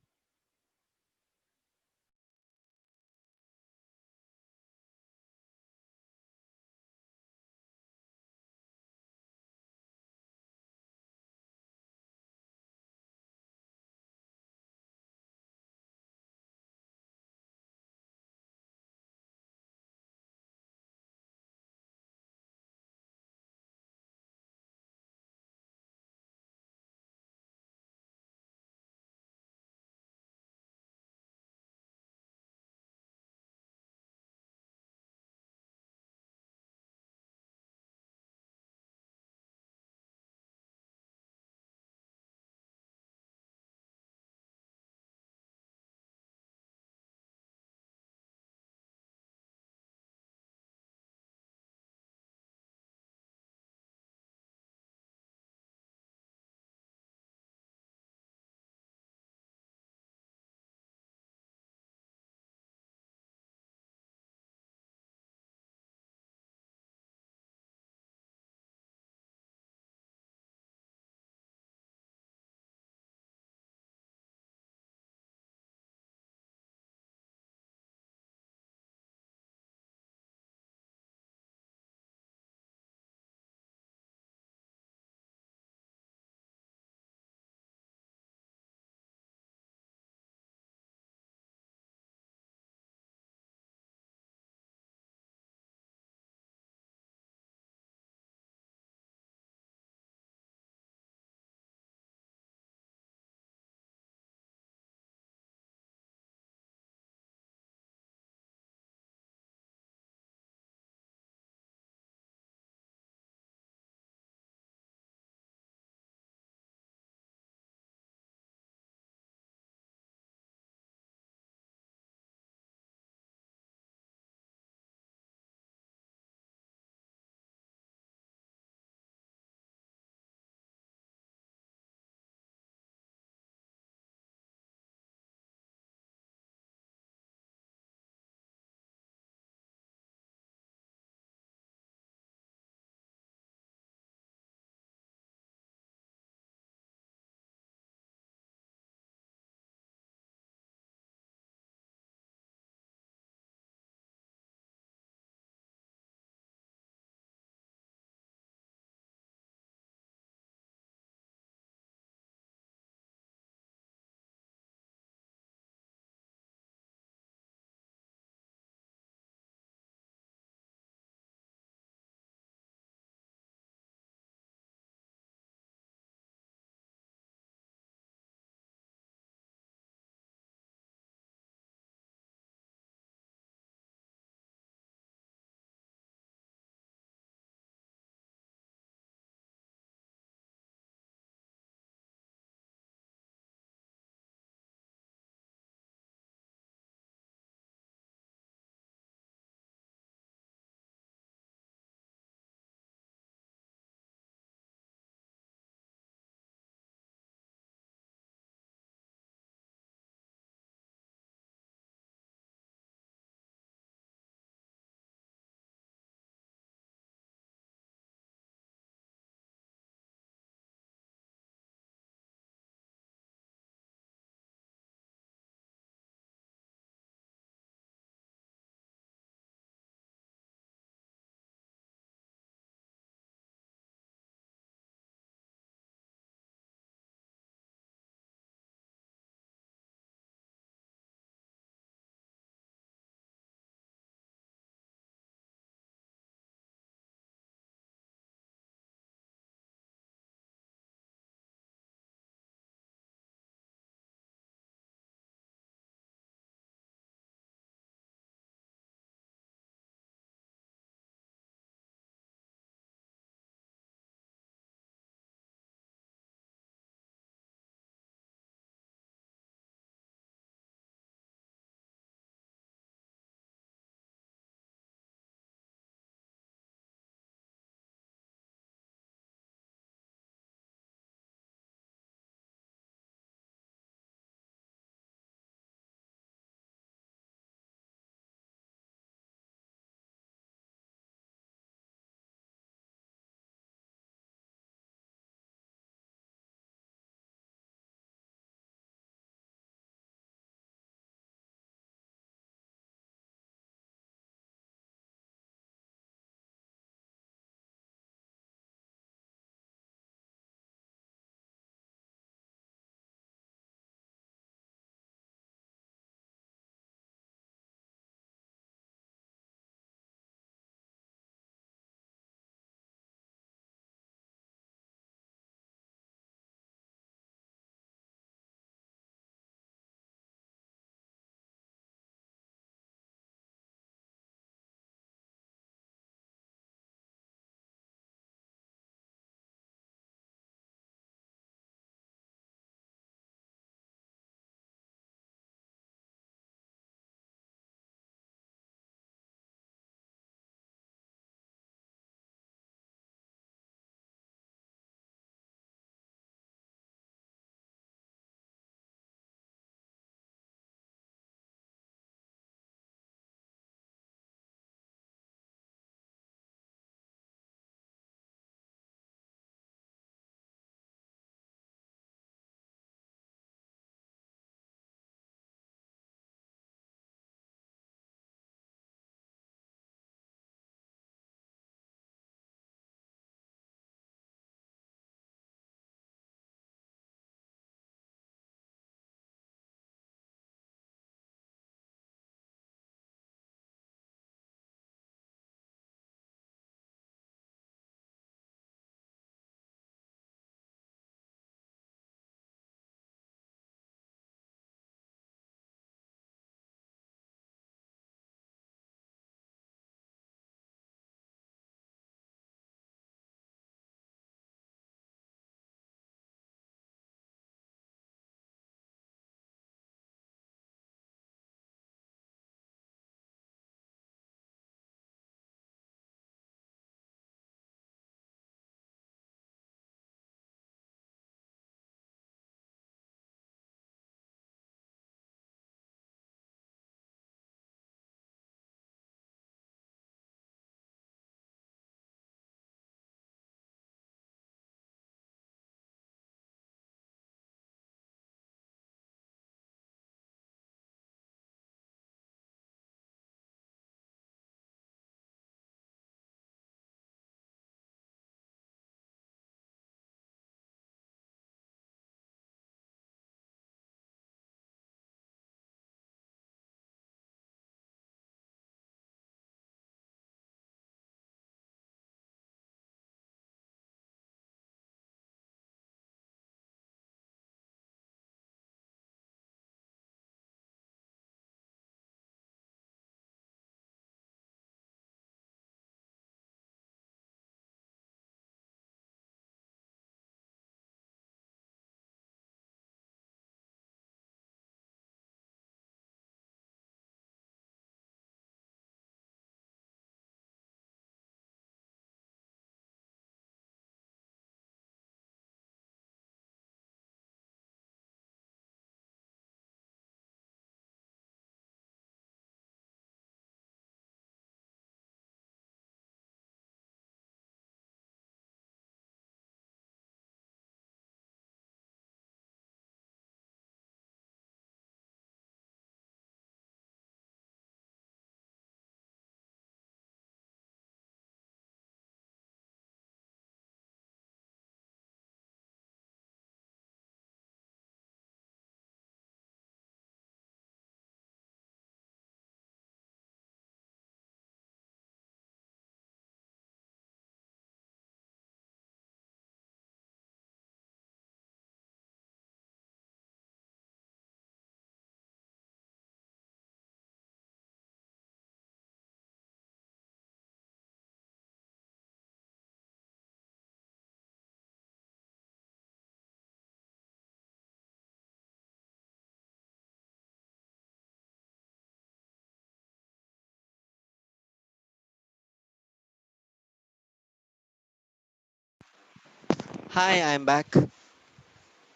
Hi, I'm back.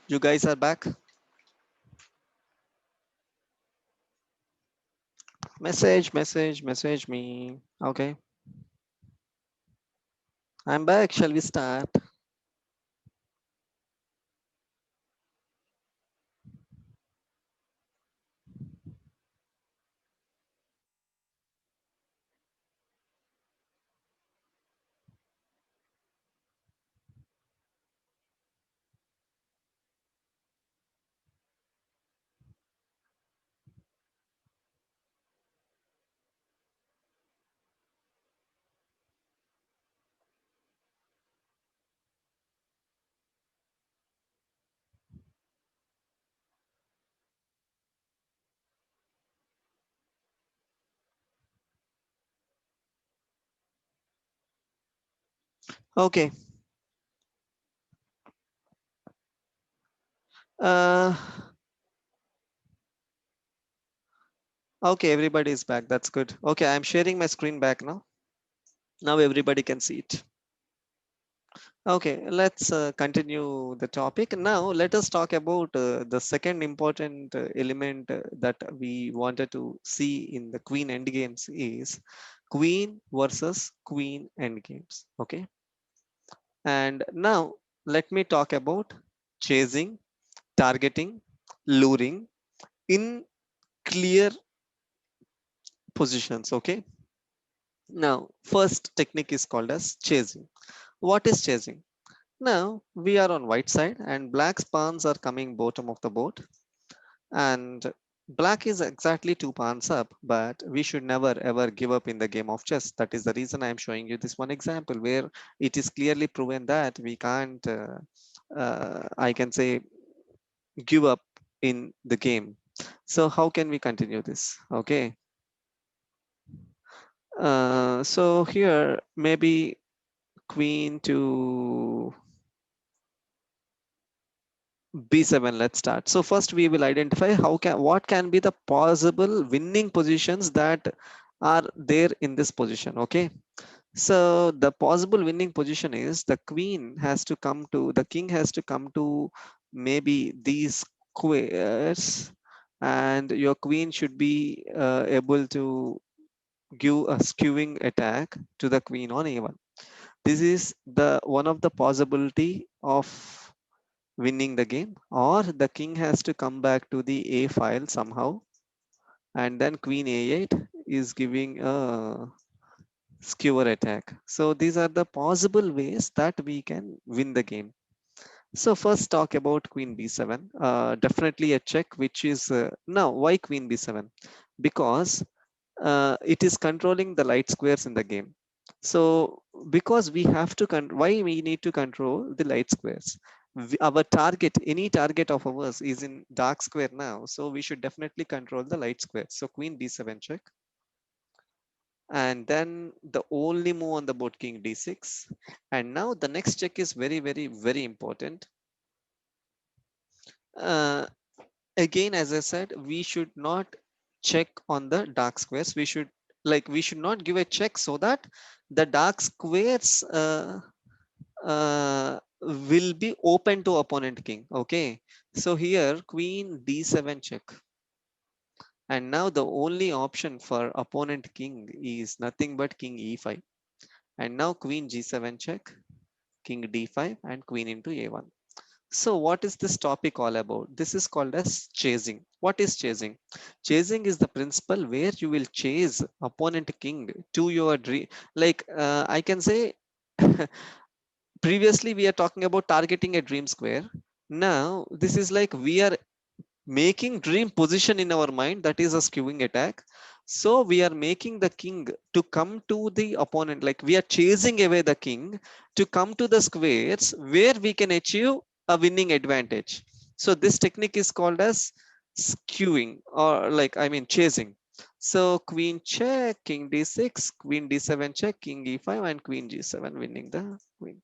You guys are back. Message me. Okay, I'm back. Shall we start? Okay. Uh, okay, everybody is back. That's good. Okay, I'm sharing my screen back now. Now everybody can see it. Okay, let's continue the topic. Now, let us talk about the second important element that we wanted to see in the Queen Endgames is Queen versus Queen Endgames. Okay, and now let me talk about chasing, targeting, luring in clear positions. Okay, now first technique is called as chasing. What is chasing? Now we are on white side and black pawns are coming bottom of the board, and black is exactly two pawns up, but we should never ever give up in the game of chess. That is the reason I am showing you this one example where it is clearly proven that we can't I can say give up in the game. So how can we continue this? Okay, so here maybe queen to b7. Let's start. So first we will identify what can be the possible winning positions that are there in this position. Okay, so the possible winning position is the queen has to come to the king has to come to maybe these squares, and your queen should be able to give a skewing attack to the queen on a1. This is the one of the possibility of winning the game, or the king has to come back to the a file somehow, and then queen a8 is giving a skewer attack. So these are the possible ways that we can win the game. So first talk about queen b7. Definitely a check, which is now why queen b7? Because it is controlling the light squares in the game. So because we have to why we need to control the light squares? Our target, any target of ours is in dark square now. So we should definitely control the light square. So queen b7 check. And then the only move on the board, king d6. And now the next check is very important. Uh, Again, as I said, we should not check on the dark squares. We should not give a check so that the dark squares will be open to opponent king. Okay, so here queen d7 check, and now the only option for opponent king is nothing but king e5, and now queen g7 check, king d5, and queen into a1. So what is this topic all about? This is called as chasing. What is chasing? Chasing is the principle where you will chase opponent king to your dream. Like I can say, previously we are talking about targeting a dream square. Now this is like we are making dream position in our mind, that is a skewing attack. So we are making the king to come to the opponent, like we are chasing away the king to come to the squares where we can achieve a winning advantage. So this technique is called as skewing, or like I mean chasing. So queen check, king d6, queen d7 check, king e5, and queen g7 winning the queen.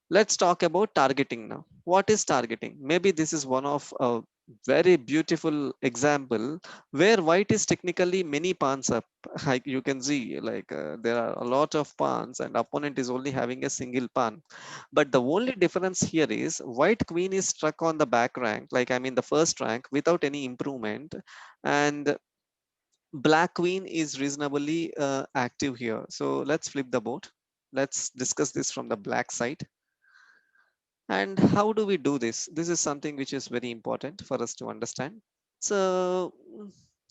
Let's talk about targeting now. What is targeting? Maybe this is one of Very beautiful example where white is technically many pawns up. Like you can see, like there are a lot of pawns and opponent is only having a single pawn. But the only difference here is white queen is stuck on the back rank, like I mean the first rank without any improvement, and black queen is reasonably active here. So let's flip the board. Let's discuss this from the black side. And how do we do this? This is something which is very important for us to understand. So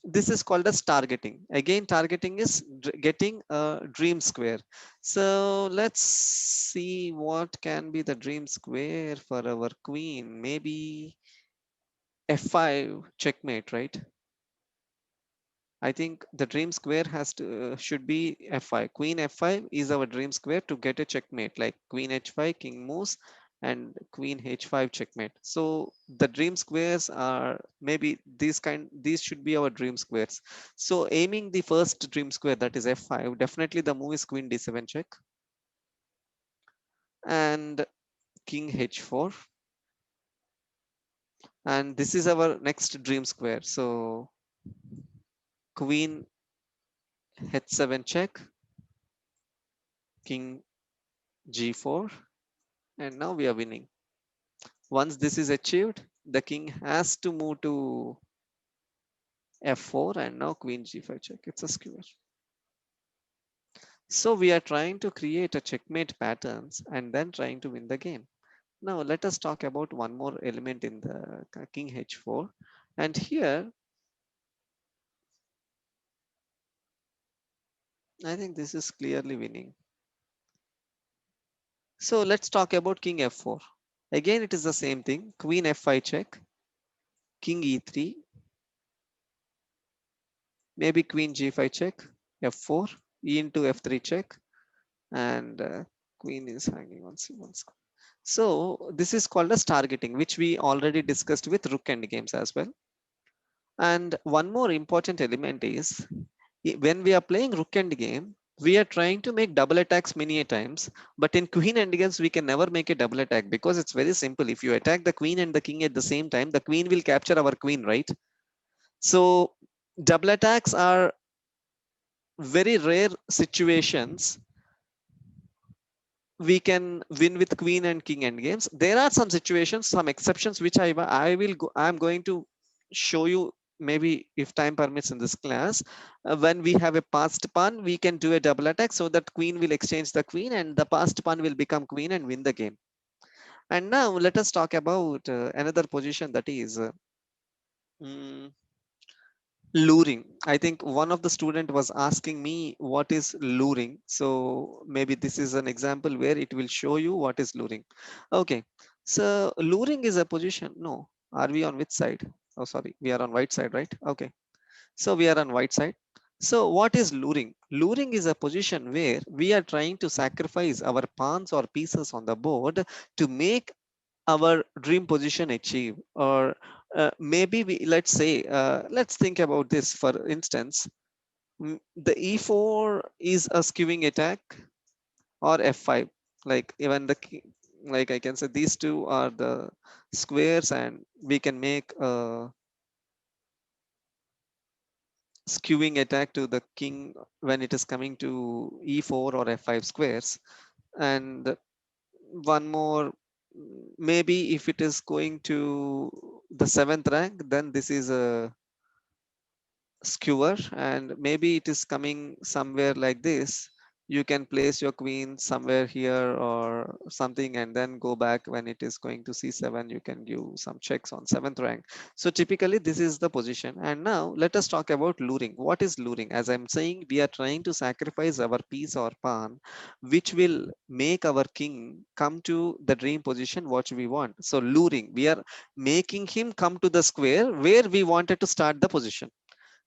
this is called as targeting. Again, targeting is getting a dream square. So let's see what can be the dream square for our queen. Maybe f5 checkmate, right? I think the dream square has to should be f5. Queen f5 is our dream square to get a checkmate, like queen h5, king moves, and queen h5 checkmate. So the dream squares are maybe these should be our dream squares. So aiming the first dream square, that is f5, definitely the move is queen d7 check and king h4, and this is our next dream square. So queen h7 check, king g4, and now we are winning. Once this is achieved, the king has to move to f4, and now queen g5 check. It's a skewer. So we are trying to create a checkmate patterns and then trying to win the game. Now let us talk about one more element in the king h4. And here, I think this is clearly winning. So let's talk about king f4. Again, it is the same thing. Queen f5 check, king e3, maybe queen g5 check, f4, e into f3 check, and queen is hanging on c1. So this is called as targeting, which we already discussed with rook end games as well. And one more important element is when we are playing rook end game, we are trying to make double attacks many a times, but in queen end games, we can never make a double attack because it's very simple. If you attack the queen and the king at the same time, the queen will capture our queen, right? So double attacks are very rare situations we can win with queen and king end games. There are some situations, some exceptions, which I'm going to show you maybe if time permits in this class. When we have a passed pawn, we can do a double attack so that queen will exchange the queen and the passed pawn will become queen and win the game. And now let us talk about another position, that is mm, luring. I think one of the student was asking me what is luring. So maybe this is an example where it will show you what is luring. Okay, so luring is a position. No, are we on which side? Oh, sorry, we are on white side, right? Okay, so we are on white side. So what is luring? Luring is a position where we are trying to sacrifice our pawns or pieces on the board to make our dream position achieve. Or maybe let's say let's think about this. For instance, the e4 is a skewing attack, or f5, like even like I can say these two are the squares and we can make a skewing attack to the king when it is coming to e4 or f5 squares. And one more, maybe if it is going to the seventh rank, then this is a skewer, and maybe it is coming somewhere like this. You can place your queen somewhere here or something and then go back. When it is going to c7, you can give some checks on seventh rank. So typically this is the position. And now let us talk about luring. What is luring? As I'm saying, we are trying to sacrifice our piece or pawn which will make our king come to the dream position what we want. So luring, we are making him come to the square where we wanted to start the position.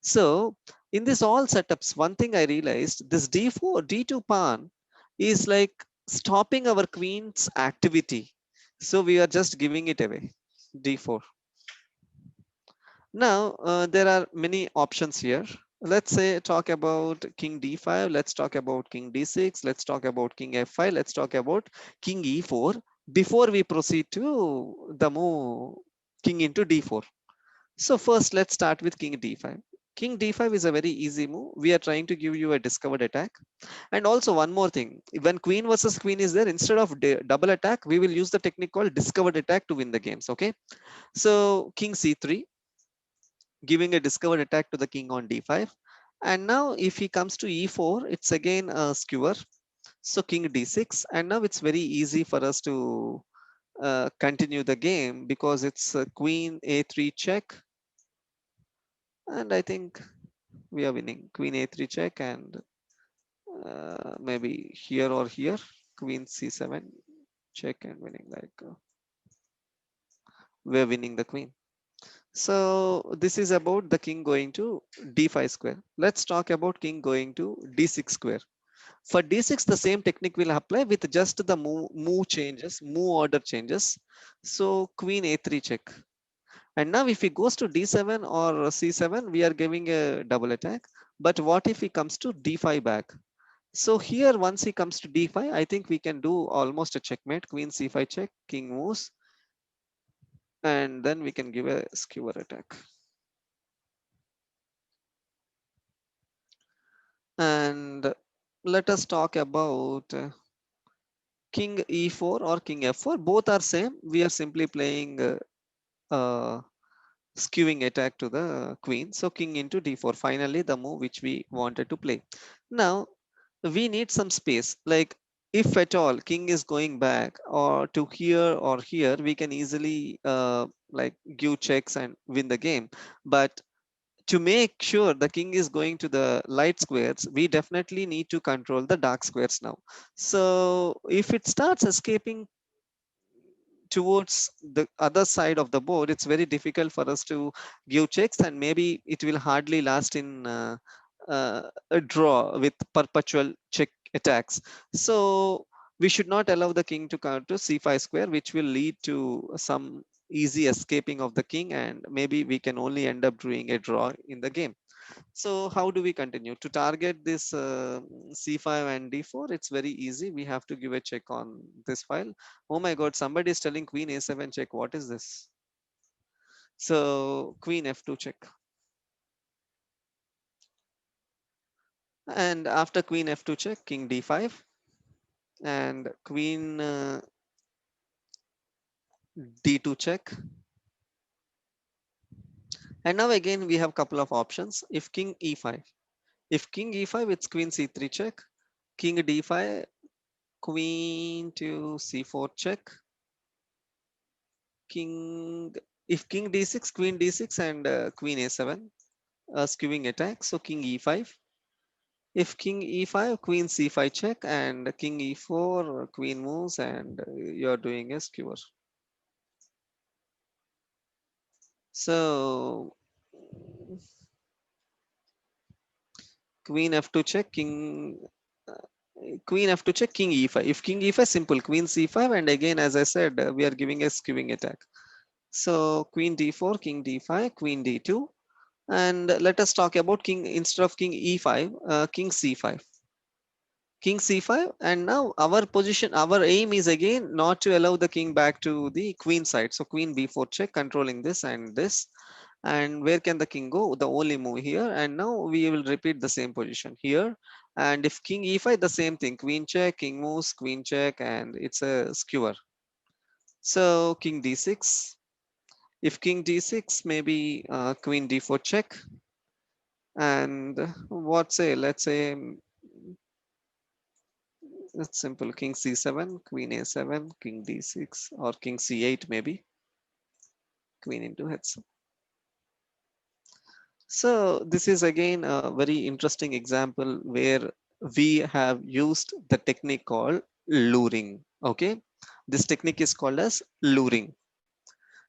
So in this all setups, one thing I realized, this d4, d2 pawn is like stopping our queen's activity. So we are just giving it away, d4. Now there are many options here. Let's say talk about king d5. Let's talk about king d6. Let's talk about king f5. Let's talk about king e4 before we proceed to the move king into d4. So first, let's start with king d5. King d5 is a very easy move. We are trying to give you a discovered attack. And also one more thing, when queen versus queen is there, instead of double attack, we will use the technique called discovered attack to win the games. Okay. So king c3, giving a discovered attack to the king on d5. And now if he comes to e4, it's again a skewer. So king d6. And now it's very easy for us to continue the game because it's queen a3 check. And I think we are winning. Queen a3 check, and maybe here or here, queen c7 check and winning, like we're winning the queen. So this is about the king going to d5 square. Let's talk about king going to d6 square. For d6, the same technique will apply with just the move changes, move order changes. So queen a3 check. And now if he goes to d7 or c7, we are giving a double attack. But what if he comes to d5 back? So here, once he comes to d5, I think we can do almost a checkmate. Queen c5 check, king moves, and then we can give a skewer attack. And let us talk about king e4 or king f4. Both are same. We are simply playing skewing attack to the queen. So king into d4. Finally, the move which we wanted to play. Now we need some space. Like if at all king is going back or to here or here, we can easily like give checks and win the game. But to make sure the king is going to the light squares, we definitely need to control the dark squares now. So if it starts escaping towards the other side of the board, it's very difficult for us to give checks, and maybe it will hardly last in a draw with perpetual check attacks. So we should not allow the king to come to c5 square, which will lead to some easy escaping of the king, and maybe we can only end up doing a draw in the game. So how do we continue to target this c5 and d4? It's very easy. We have to give a check on this file. Oh my god, somebody is telling queen a7 check. What is this? So queen f2 check. And after queen f2 check, king d5 and queen d2 check. And now again we have couple of options. If king e5, if king e5, it's queen c3 check, king d5, queen to c4 check, king, if king d6, queen d6, and queen a7, skewing attack. So king e5. If king e5, queen c5 check, and king e4, queen moves, and you're doing a skewer. So queen f2 check, king queen f2 check, king e5. If king e5, simple queen c5, and again, as I said, we are giving a skewing attack. So queen d4, king d5, queen d2. And let us talk about king, instead of king e5, king c5. King c5, and now our position, our aim is again not to allow the king back to the queen side. So queen b4 check, controlling this and this. And where can the king go? The only move here. And now we will repeat the same position here. And if king e5, the same thing, queen check, king moves, queen check, and it's a skewer. So king d6. If king d6, maybe queen d4 check. And what say, let's say, it's simple, king c7, queen a7, king d6, or king c8, maybe queen into heads. So this is again a very interesting example where we have used the technique called luring. Okay, this technique is called as luring.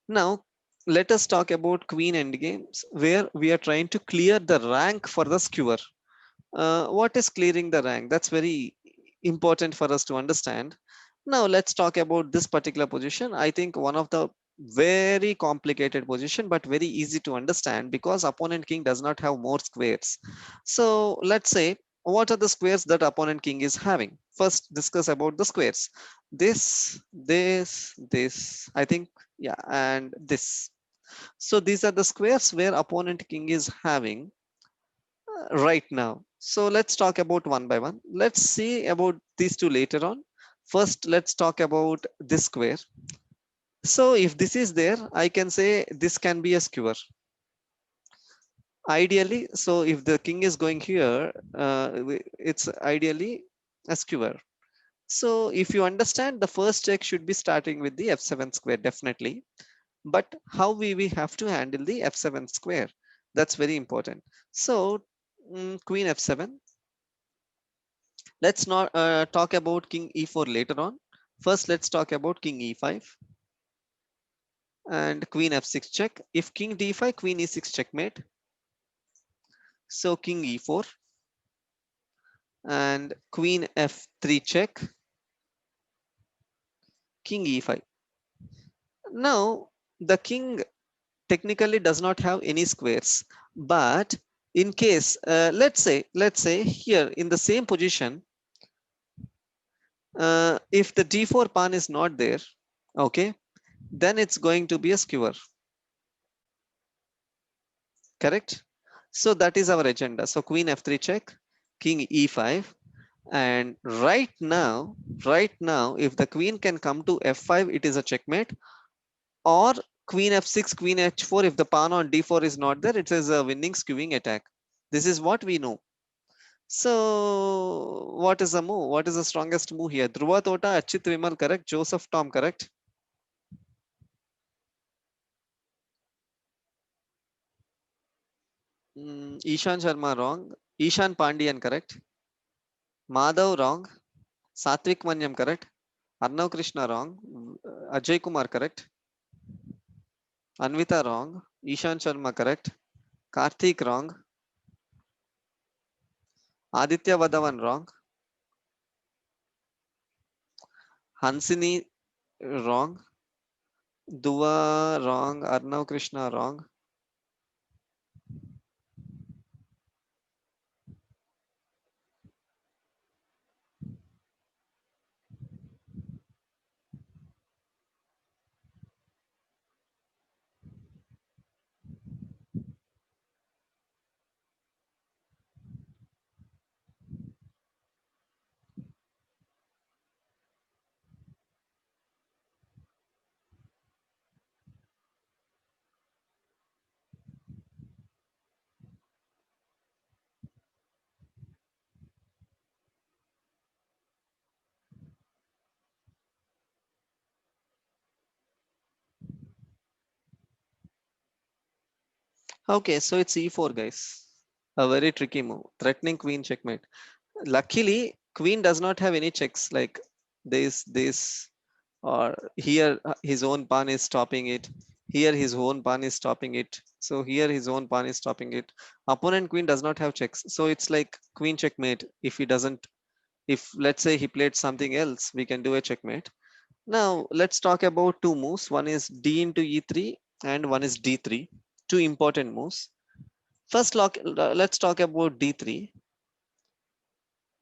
Now let us talk about queen endgames, where we are trying to clear the rank for the skewer. What is clearing the rank? That's very important for us to understand. Now let's talk about this particular position. I think one of the very complicated position, but very easy to understand because opponent king does not have more squares. So let's say, what are the squares that opponent king is having? First discuss about the squares. This, I think, yeah, and this. So these are the squares where opponent king is having right now. So let's talk about one by one. Let's see about these two later on. First, let's talk about this square. So if this is there, I can say this can be a skewer. Ideally, so if the king is going here, it's ideally a skewer. So if you understand, the first check should be starting with the f7 square, definitely. But how we have to handle the f7 square? That's very important. So queen f7. Let's not talk about king e4 later on. First, let's talk about king e5 and queen f6 check. If king d5, queen e6 checkmate. So king e4 and queen f3 check, king e5. Now, the king technically does not have any squares, but in case, let's say here in the same position, if the d4 pawn is not there, okay, then it's going to be a skewer, correct? So that is our agenda. So queen f3 check, king e5, and right now, if the queen can come to f5, it is a checkmate, or queen f6, queen h4, if the pawn on d4 is not there, it is a winning skewing attack. This is what we know. So what is the move? What is the strongest move here? Dhruva Tota, Achit Vimal, correct? Joseph Tom, correct? Ishan Sharma, wrong. Ishan Pandian, correct? Madhav, wrong. Satvik Manyam, correct? Arnav Krishna, wrong. Ajay Kumar, correct? Anvita, wrong. Ishan Sharma, correct? Karthik, wrong. Aditya Vadavan, wrong. Hansini, wrong. Duva, wrong. Arnav Krishna, wrong. Okay, so it's e4, guys. A very tricky move. Threatening queen checkmate. Luckily, queen does not have any checks like this, or here his own pawn is stopping it. Here his own pawn is stopping it. So here his own pawn is stopping it. Opponent queen does not have checks. So it's like queen checkmate. If he doesn't, if let's say he played something else, we can do a checkmate. Now let's talk about two moves. One is d into e3 and one is d3. Two important moves. First, let's talk about d3.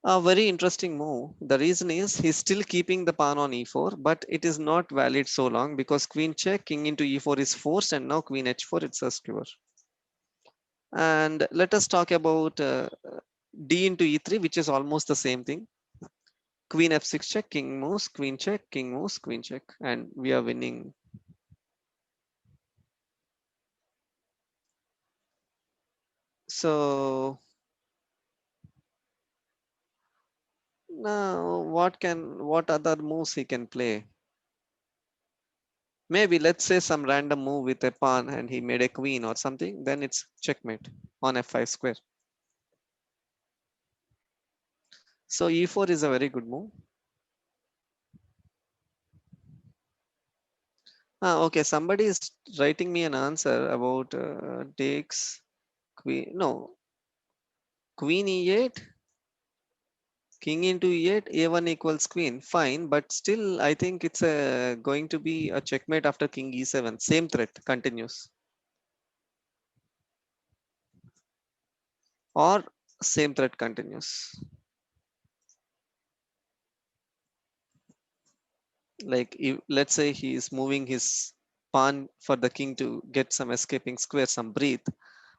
A very interesting move. The reason is he's still keeping the pawn on e4, but it is not valid so long because queen check, king into e4 is forced, and now queen h4, it's a skewer. And let us talk about d into e3, which is almost the same thing. Queen f6 check, king moves, queen check, king moves, queen check, and we are winning. So now what other moves he can play? Maybe let's say some random move with a pawn and he made a queen or something, then it's checkmate on f5 square. So e4 is a very good move. Okay, somebody is writing me an answer about takes queen. No, queen e8, king into e8, a1 equals queen. Fine, but still, I think it's going to be a checkmate after king e7. Same threat continues, or same threat continues. Like if, let's say he is moving his pawn for the king to get some escaping square, some breathe.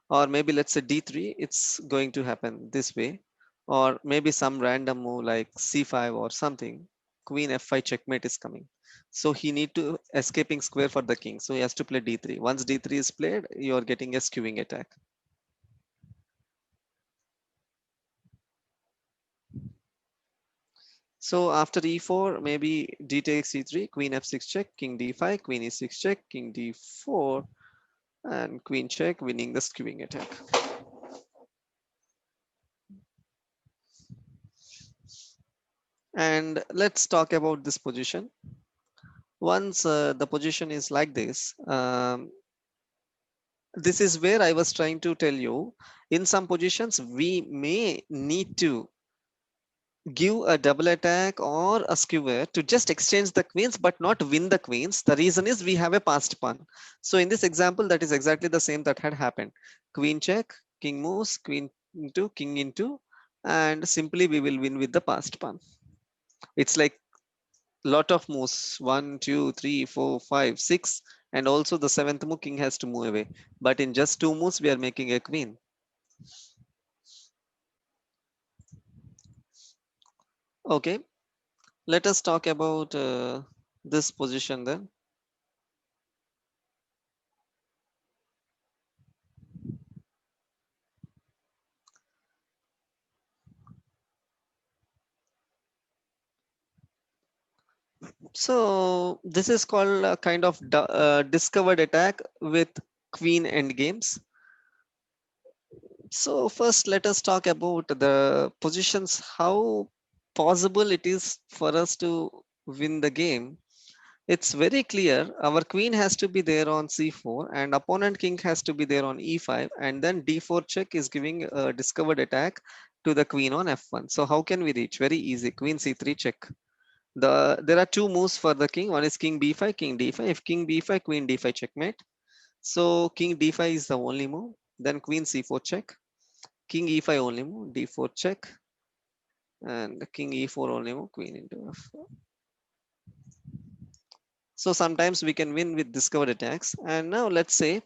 Or maybe let's say d3, it's going to happen this way. Or maybe some random move like c5 or something. Queen f5 checkmate is coming. So he need to escaping square for the king. So he has to play d3. Once d3 is played, you're getting a skewing attack. So after e4, maybe d takes e3, queen f6 check, king d5, queen e6 check, king d4, and queen check, winning the skewing attack. And let's talk about this position. Once the position is like this is where I was trying to tell you. In some positions, we may need to give a double attack or a skewer to just exchange the queens but not win the queens. The reason is we have a passed pawn. So in this example, that is exactly the same that had happened. Queen check, king moves, queen into, king into, and simply we will win with the passed pawn. It's like lot of moves, 1 2 3 4 5 6, and also the seventh move king has to move away, but in just two moves we are making a queen. Okay, let us talk about this position then. So this is called a kind of discovered attack with queen endgames. So first let us talk about the positions, how possible it is for us to win the game. It's very clear. Our queen has to be there on c4 and opponent king has to be there on e5, and then d4 check is giving a discovered attack to the queen on f1. So how can we reach? Very easy. Queen c3 check. There are two moves for the king. One is king b5, king d5. If king b5, queen d5 checkmate. So king d5 is the only move. Then queen c4 check. King e5 only move. d4 check. And king e4 only move. Queen into f4. So sometimes we can win with discovered attacks. And now let's say,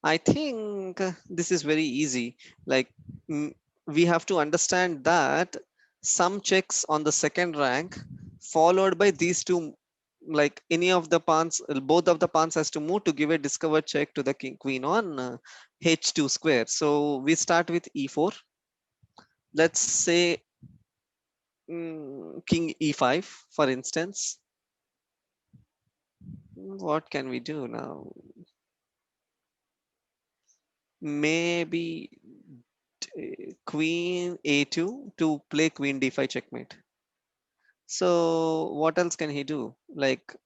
I think this is very easy. Like mm, we have to understand that some checks on the second rank followed by these two, like any of the pawns, both of the pawns has to move to give a discovered check to the king queen on h2 square. So we start with e4. Let's say king e5, for instance. What can we do now? Maybe queen a2 to play queen d5 checkmate. So what else can he do? Like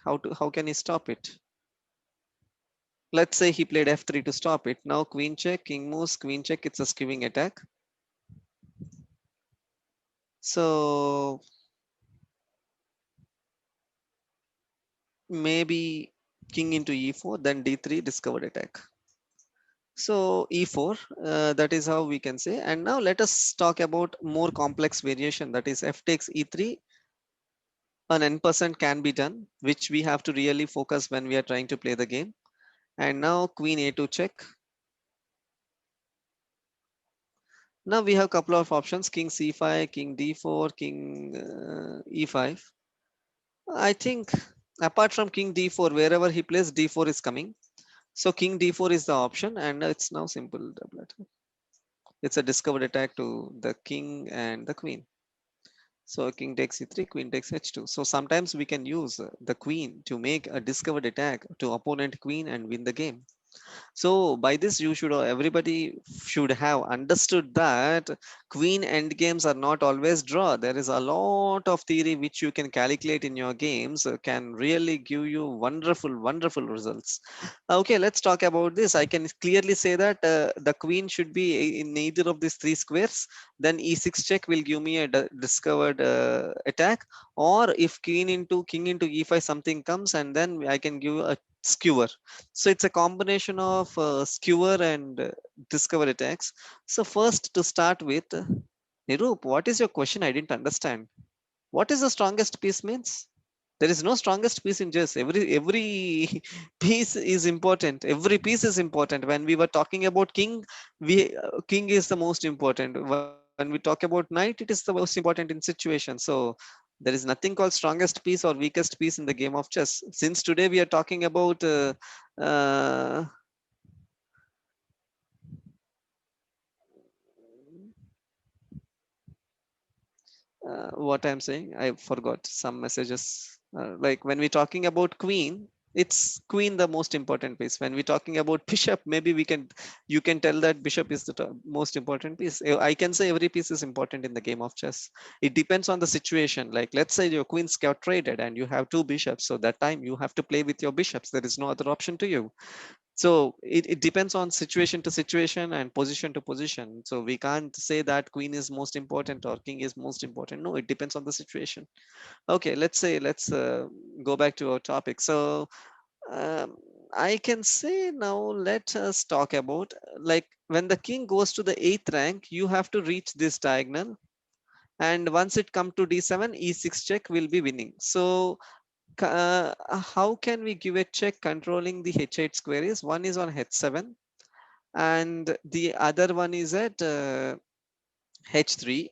how can he stop it? Let's say he played f3 to stop it. Now queen check, king moves, queen check. It's a skewing attack. So maybe king into e4, then d3 discovered attack. So e4, that is how we can say. And now let us talk about more complex variation. That is f takes e3. An n% can be done, which we have to really focus when we are trying to play the game. And now queen a2 check. Now we have a couple of options: king c5, king d4, king e5. I think apart from king d4, wherever he plays, d4 is coming. So king d4 is the option, and it's now simple double attack. It's a discovered attack to the king and the queen. So king takes e3, queen takes h2. So sometimes we can use the queen to make a discovered attack to opponent queen and win the game. So by this, you should everybody should have understood that queen endgames are not always draw. There is a lot of theory which you can calculate in your games, can really give you wonderful, wonderful results. Okay, let's talk about this. I can clearly say that the queen should be in either of these three squares. Then e6 check will give me a discovered attack. Or if king into e5 something comes, and then I can give a skewer. So it's a combination of skewer and discover attacks. So first to start with, Nirup, what is your question? I didn't understand. What is the strongest piece means? There is no strongest piece in chess. Every piece is important. Every piece is important. When we were talking about king, we king is the most important. When we talk about knight, it is the most important in situation. So there is nothing called strongest piece or weakest piece in the game of chess. Since today we are talking about uh, what I'm saying, I forgot some messages. Like when we're talking about queen, it's queen the most important piece. When we're talking about bishop, maybe you can tell that bishop is the most important piece. I can say every piece is important in the game of chess. It depends on the situation. Like let's say your queen's got traded and you have two bishops, so that time you have to play with your bishops. There is no other option to you. So it depends on situation to situation and position to position. So we can't say that queen is most important or king is most important. No, it depends on the situation. Okay, let's go back to our topic. So um, I can say now let us talk about like when the king goes to the eighth rank, you have to reach this diagonal, and once it come to d7, e6 check will be winning. So how can we give a check controlling the h8 square is one is on h7 and the other one is at h3.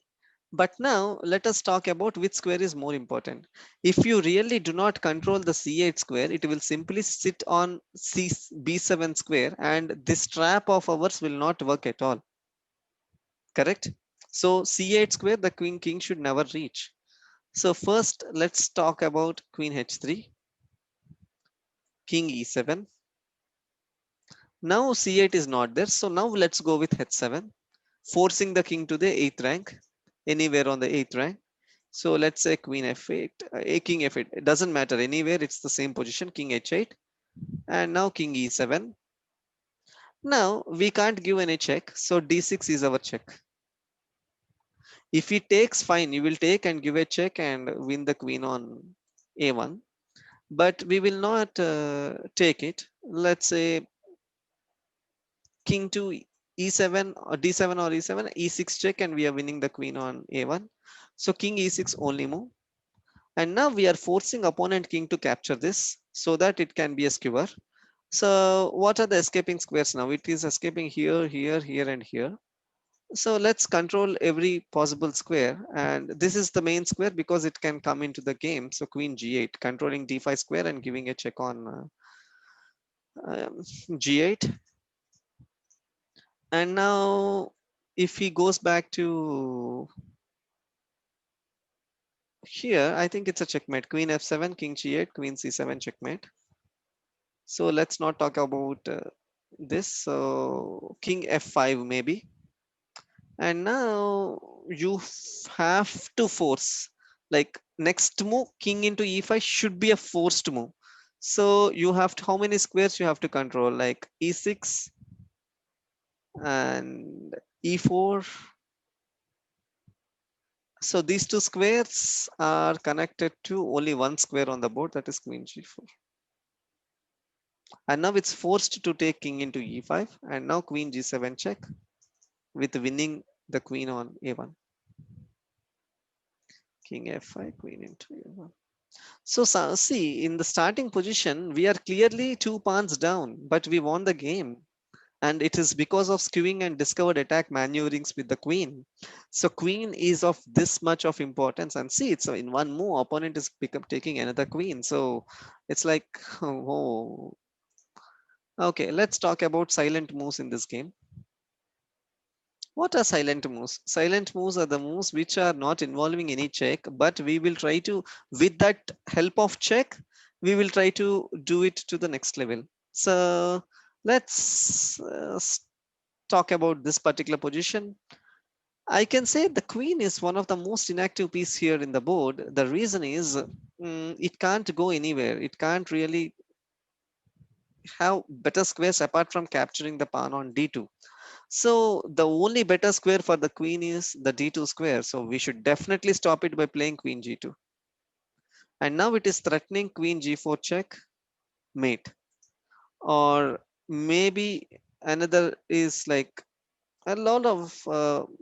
But now let us talk about which square is more important. If you really do not control the c8 square, it will simply sit on b7 square and this trap of ours will not work at all. Correct? So c8 square, the queen king should never reach. So first let's talk about queen h3, king e7. Now c8 is not there. So now let's go with h7, forcing the king to the 8th rank, anywhere on the 8th rank. So let's say queen f8, king f8. It doesn't matter anywhere. It's the same position, king h8. And now king e7. Now we can't give any check. So d6 is our check. If he takes, fine, you will take and give a check and win the queen on a1. But we will not take it. Let's say king to e7 or d7 or e7, e6 check, and we are winning the queen on a1. So king e6 only move. And now we are forcing opponent king to capture this so that it can be a skewer. So what are the escaping squares now? It is escaping here, here, here, and here. So let's control every possible square. And this is the main square because it can come into the game. So queen g8, controlling d5 square and giving a check on g8. And now if he goes back to here, I think it's a checkmate. Queen f7, king g8, queen c7, checkmate. So let's not talk about this. So king f5 maybe. And now you have to force. Like next move, king into e5 should be a forced move. So you have to, how many squares you have to control? Like e6 and e4. So these two squares are connected to only one square on the board, that is queen g4. And now it's forced to take king into e5 and now queen g7 check with winning the queen on a1. King f5, queen into a1. So see, in the starting position, we are clearly two pawns down, but we won the game. And it is because of skewing and discovered attack maneuverings with the queen. So queen is of this much of importance. And see, it's in one move, opponent is taking another queen. So it's like, oh, okay, let's talk about silent moves in this game. What are silent moves? Silent moves are the moves which are not involving any check, but we will try to, with that help of check, we will try to do it to the next level. So let's talk about this particular position. I can say the queen is one of the most inactive piece here in the board. The reason is it can't go anywhere. It can't really have better squares apart from capturing the pawn on d2. So the only better square for the queen is the d2 square. So we should definitely stop it by playing queen g2. And now it is threatening queen g4 check, mate. Or maybe another is like a lot of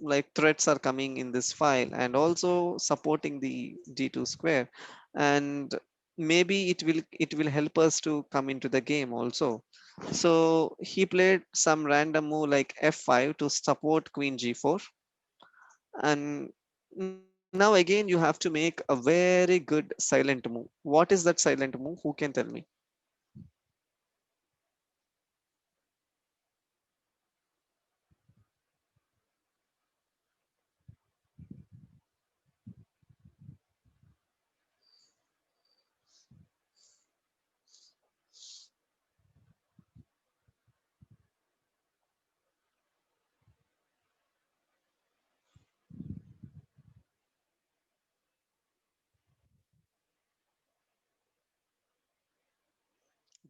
like threats are coming in this file and also supporting the d2 square. And maybe it will help us to come into the game also. So he played some random move like f5 to support queen g4. And now again you have to make a very good silent move. What is that silent move? Who can tell me?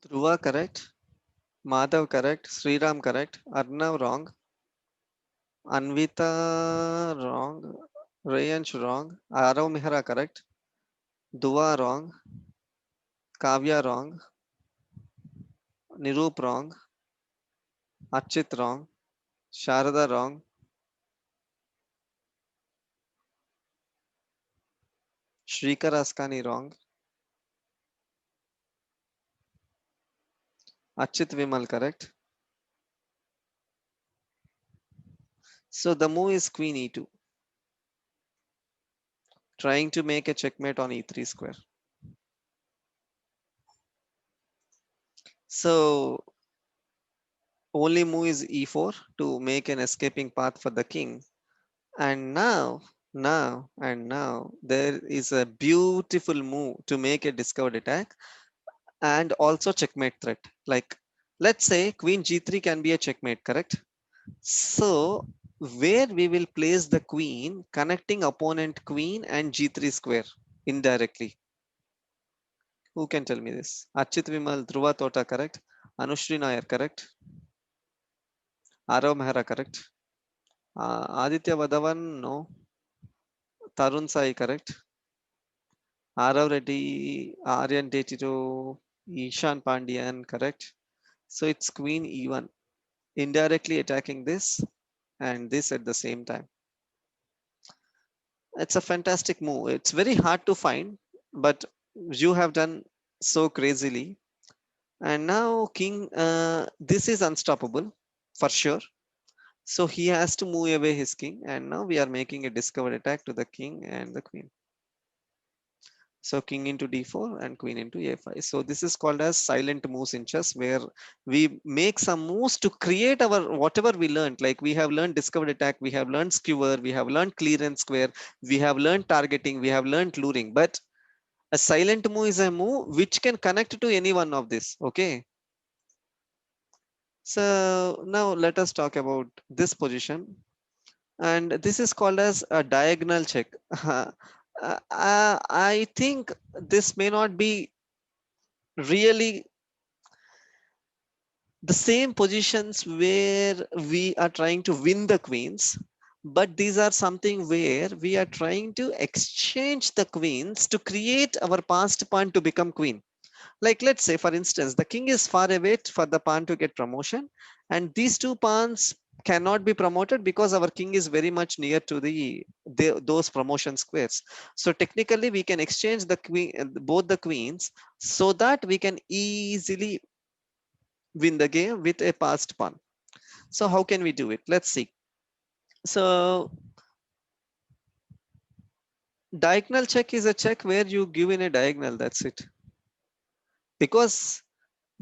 Dhruva correct, Madhav correct, Sriram correct, Arnav wrong, Anvita wrong, Rayansh wrong, Arav Mehra correct, Dua wrong, Kavya wrong, Nirup wrong, Archit wrong, Sharada wrong, Shrikar Askani wrong, Archit Vimal correct. So the move is queen e2, trying to make a checkmate on e3 square. So only move is e4 to make an escaping path for the king. And now there is a beautiful move to make a discovered attack and also checkmate threat. Like, let's say queen g3 can be a checkmate, correct? So where we will place the queen connecting opponent queen and g3 square indirectly. Who can tell me this? Archit Vimal, Dhruva Tota, correct? Anushri Nair, correct? Arav Mehra, correct? Aditya Vadavan, no. Tarun Sai, correct? Arav Reddy, Aryan Detito, Ishan Pandian, correct? So it's Queen E1, indirectly attacking this and this at the same time. It's a fantastic move. It's very hard to find, but you have done so crazily. And now King, this is unstoppable for sure. So he has to move away his king, and now we are making a discovered attack to the king and the queen. So king into d4 and queen into a5. So this is called as silent moves in chess, where we make some moves to create our whatever we learned. Like we have learned discovered attack, we have learned skewer, we have learned clearance square, we have learned targeting, we have learned luring. But a silent move is a move which can connect to any one of this. Okay. So now let us talk about this position. And this is called as a diagonal check. I think this may not be really the same positions where we are trying to win the queens, but these are something where we are trying to exchange the queens to create our passed pawn to become queen. Like, let's say for instance the king is far away for the pawn to get promotion, and these two pawns cannot be promoted because our king is very much near to those promotion squares. So technically we can exchange the queen, both the queens, so that we can easily win the game with a passed pawn. So how can we do it? Let's see. So diagonal check is a check where you give in a diagonal, that's it. Because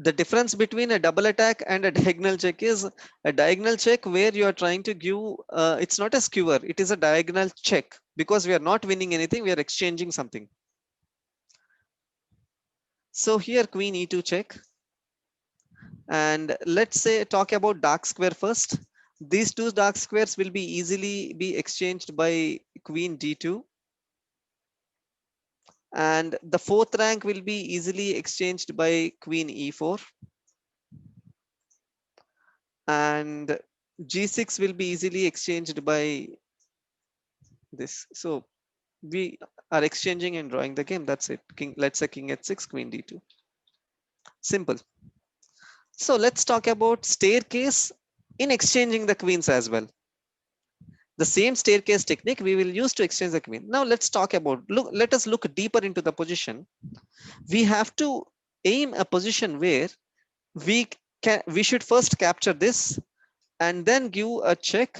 the difference between a double attack and a diagonal check is a diagonal check where you are trying to give, it's not a skewer, it is a diagonal check, because we are not winning anything, we are exchanging something. So here queen e2 check, and let's say talk about dark square first. These two dark squares will be easily be exchanged by queen d2, and the fourth rank will be easily exchanged by queen e4, and g6 will be easily exchanged by this. So we are exchanging and drawing the game. That's it. King, let's say king h6, queen d2. Simple. So let's talk about staircase in exchanging the queens as well. The same staircase technique we will use to exchange the queen. Now let's talk about, let us look deeper into the position. We have to aim a position where we should first capture this and then give a check,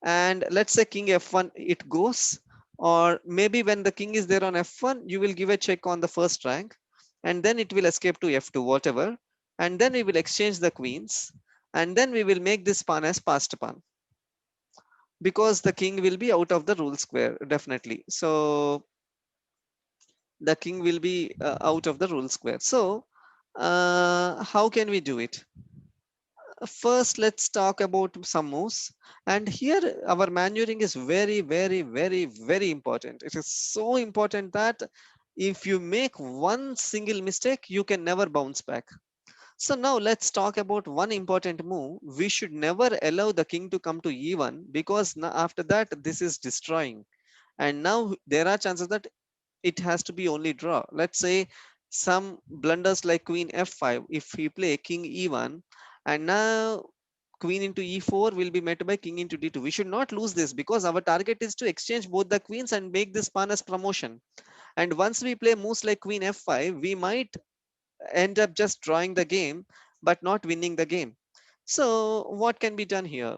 and let's say king f1 it goes, or maybe when the king is there on f1 you will give a check on the first rank, and then it will escape to f2 whatever, and then we will exchange the queens, and then we will make this pawn as passed pawn, because the king will be out of the rule square definitely. So the king will be out of the rule square. So how can we do it? First, let's talk about some moves. And here our maneuvering is very, very, very, very important. It is so important that if you make one single mistake, you can never bounce back. So now let's talk about one important move. We should never allow the king to come to e1, because after that, this is destroying. And now there are chances that it has to be only draw. Let's say some blunders like queen f5, if we play king e1, and now queen into e4 will be met by king into d2. We should not lose this, because our target is to exchange both the queens and make this pawn as promotion. And once we play moves like queen f5, we might end up just drawing the game but not winning the game. So what can be done here?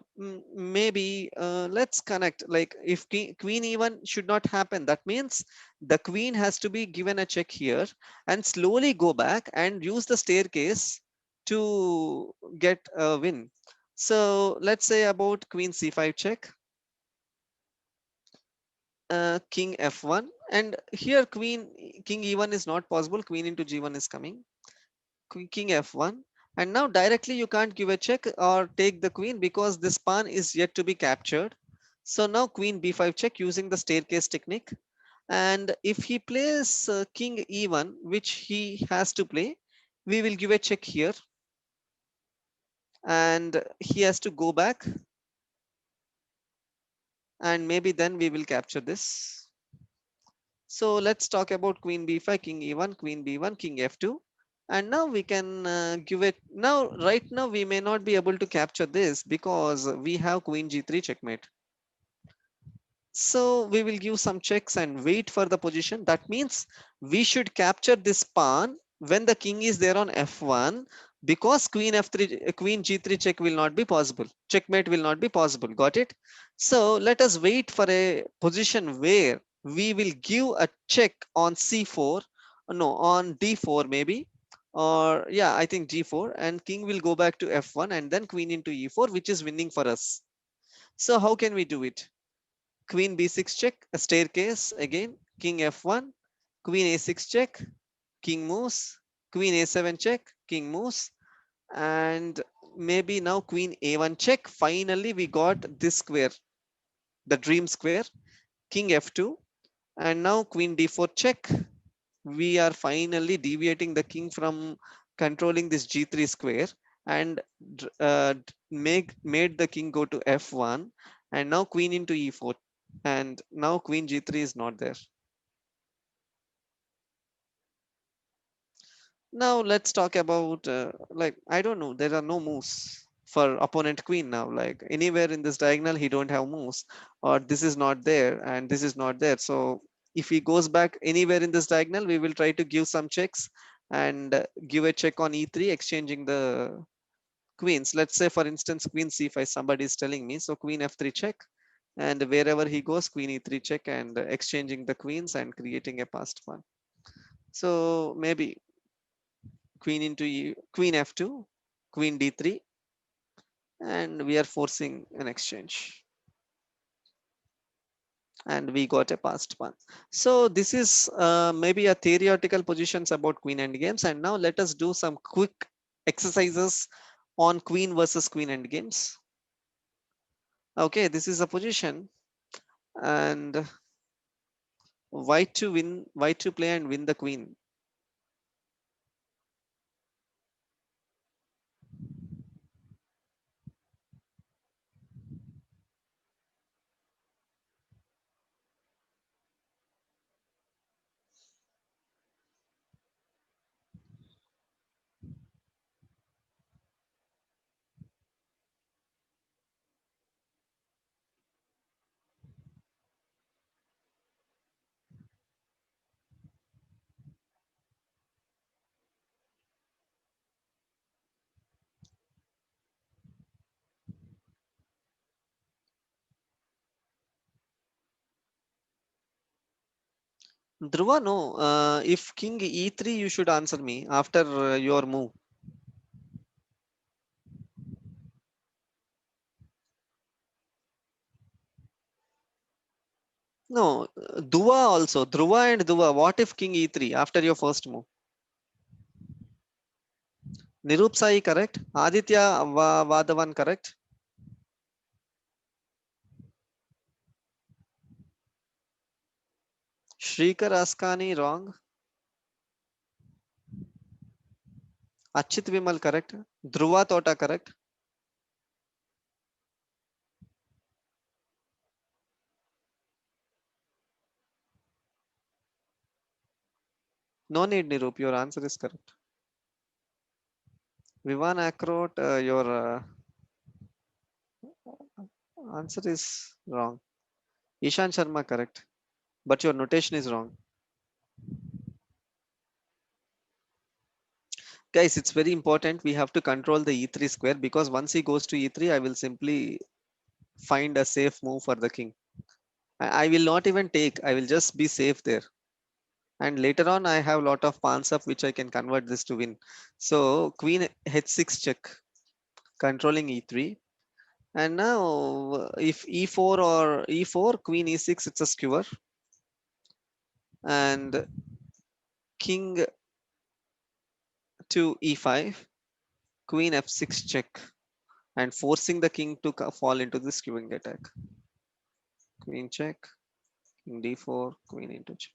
Maybe let's connect, like if queen even should not happen, that means the queen has to be given a check here, and slowly go back and use the staircase to get a win. So let's say about queen c5 check, king f1, and here king e1 is not possible, queen into g1 is coming, king f1, and now directly you can't give a check or take the queen because this pawn is yet to be captured. So now queen b5 check using the staircase technique, and if he plays king e1, which he has to play, we will give a check here, and he has to go back, and maybe then we will capture this. So let's talk about queen b5, king e1, queen b1, king f2. And now we can give it. Now, right now, we may not be able to capture this because we have queen g3 checkmate. So we will give some checks and wait for the position. That means we should capture this pawn when the king is there on f1, because queen f3, queen g3 check will not be possible. Checkmate will not be possible. Got it? So let us wait for a position where we will give a check on c4, no, on d4 maybe, or yeah, I think g4, and king will go back to f1, and then queen into e4, which is winning for us. So how can we do it? Queen b6 check, a staircase again, king f1, queen a6 check, king moves, queen a7 check, king moves, and maybe now queen a1 check. Finally, we got this square, the dream square, king f2, and now queen d4 check. We are finally deviating the king from controlling this g3 square, and made the king go to f1, and now queen into e4, and now queen g3 is not there. Now let's talk about like I don't know, there are no moves for opponent queen now, like anywhere in this diagonal he don't have moves, or this is not there and this is not there. So if he goes back anywhere in this diagonal, we will try to give some checks, and give a check on e3 exchanging the queens. Let's say for instance queen c5, somebody is telling me, so queen f3 check, and wherever he goes queen e3 check, and exchanging the queens and creating a passed pawn. So maybe queen into queen f2, queen d3, and we are forcing an exchange, and we got a passed pawn. So this is maybe a theoretical positions about queen end games, and now let us do some quick exercises on queen versus queen end games. Okay, this is a position, and white to play and win the queen. Dhruva, no. If king e3, you should answer me after your move. No, Duva also. Dhruva and Duva. What if king e3 after your first move? Nirup Sai correct. Aditya Vadavan correct. Shrikar Askani wrong. Achit Vimal correct. Dhruva Tota correct. No need Nirup. Your answer is correct. Vivan Akrot, your answer is wrong. Ishan Sharma correct. But your notation is wrong. Guys, it's very important. We have to control the e3 square because once he goes to e3, I will simply find a safe move for the king. I will not even take. I will just be safe there. And later on, I have a lot of pawns up which I can convert this to win. So queen h6 check, controlling e3. And now, if e4 or e4, queen e6, it's a skewer. And king to e5, queen f6 check, and forcing the king to fall into the skewing attack. Queen check, king d4, queen into check.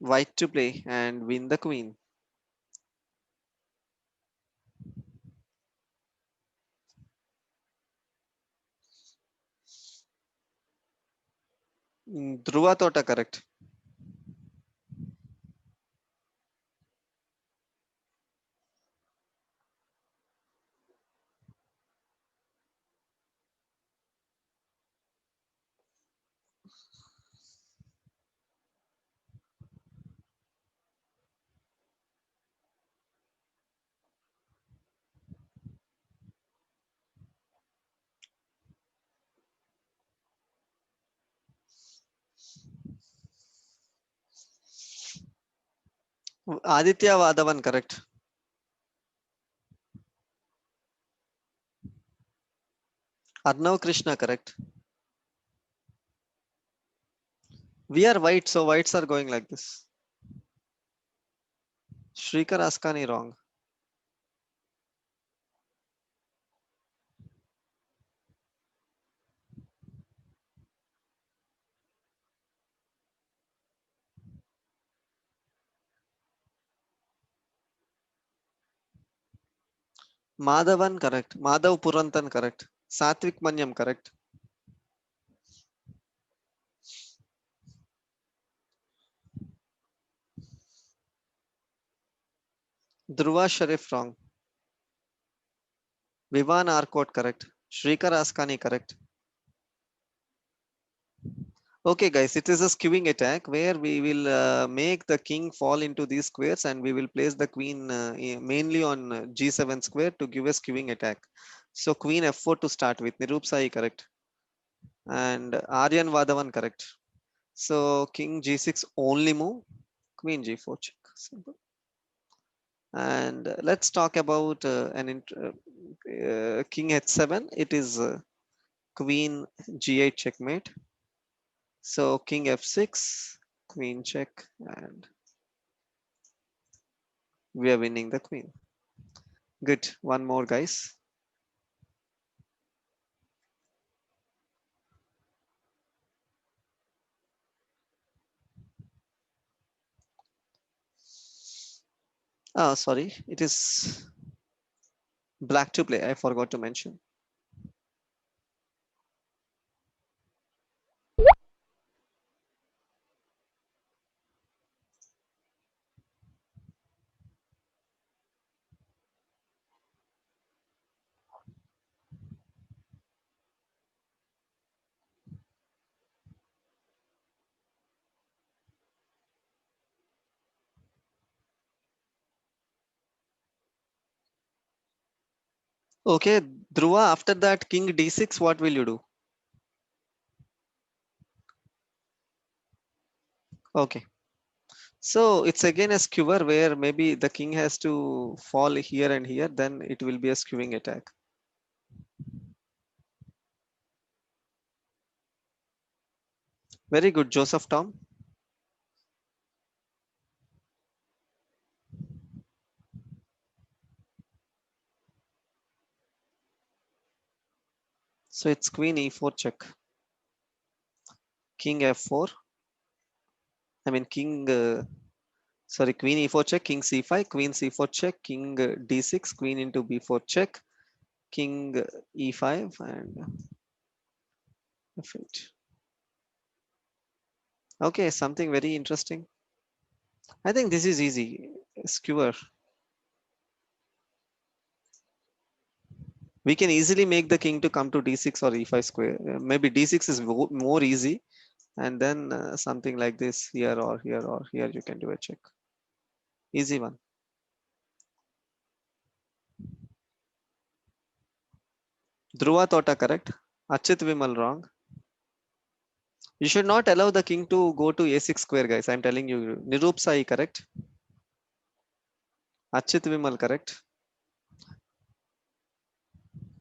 White to play and win the queen. Dhruva Tota correct. Aditya Vadavan correct. Arnav Krishna correct. We are white, so whites are going like this. Shrikar Askani wrong. Madhavan correct. Madhav Purantan correct. Satvik Manyam correct. Dhruva Sharif wrong. Vivan Arcot correct. Shrikar Askani correct. Okay, guys, it is a skewing attack where we will make the king fall into these squares and we will place the queen mainly on g7 square to give a skewing attack. So queen f4 to start with. Nirup Sai correct. And Aryan Vadavan correct. So king g6 only move. Queen g4 check. Simple. And let's talk about king h7. It is queen g8 checkmate. So king f6, queen check, and we are winning the queen. Good. One more, guys. Ah, sorry. It is black to play. I forgot to mention. Okay, Dhruva, after that king d6, what will you do? Okay. So it's again a skewer where maybe the king has to fall here and here, then it will be a skewing attack. Very good, Joseph Tom. So it's queen e4 check, king f4. I mean king, sorry, queen e4 check, king c5, queen c4 check, king d6, queen into b4 check, king e5, and f8. Okay, something very interesting. I think this is easy. Skewer. We can easily make the king to come to d6 or e5 square. Maybe d6 is more easy, and then something like this here or here or here you can do a check. Easy one. Dhruva Tota correct. Achit Vimal wrong. You should not allow the king to go to a6 square, guys. I'm telling you. Nirup Sai correct. Achit Vimal correct.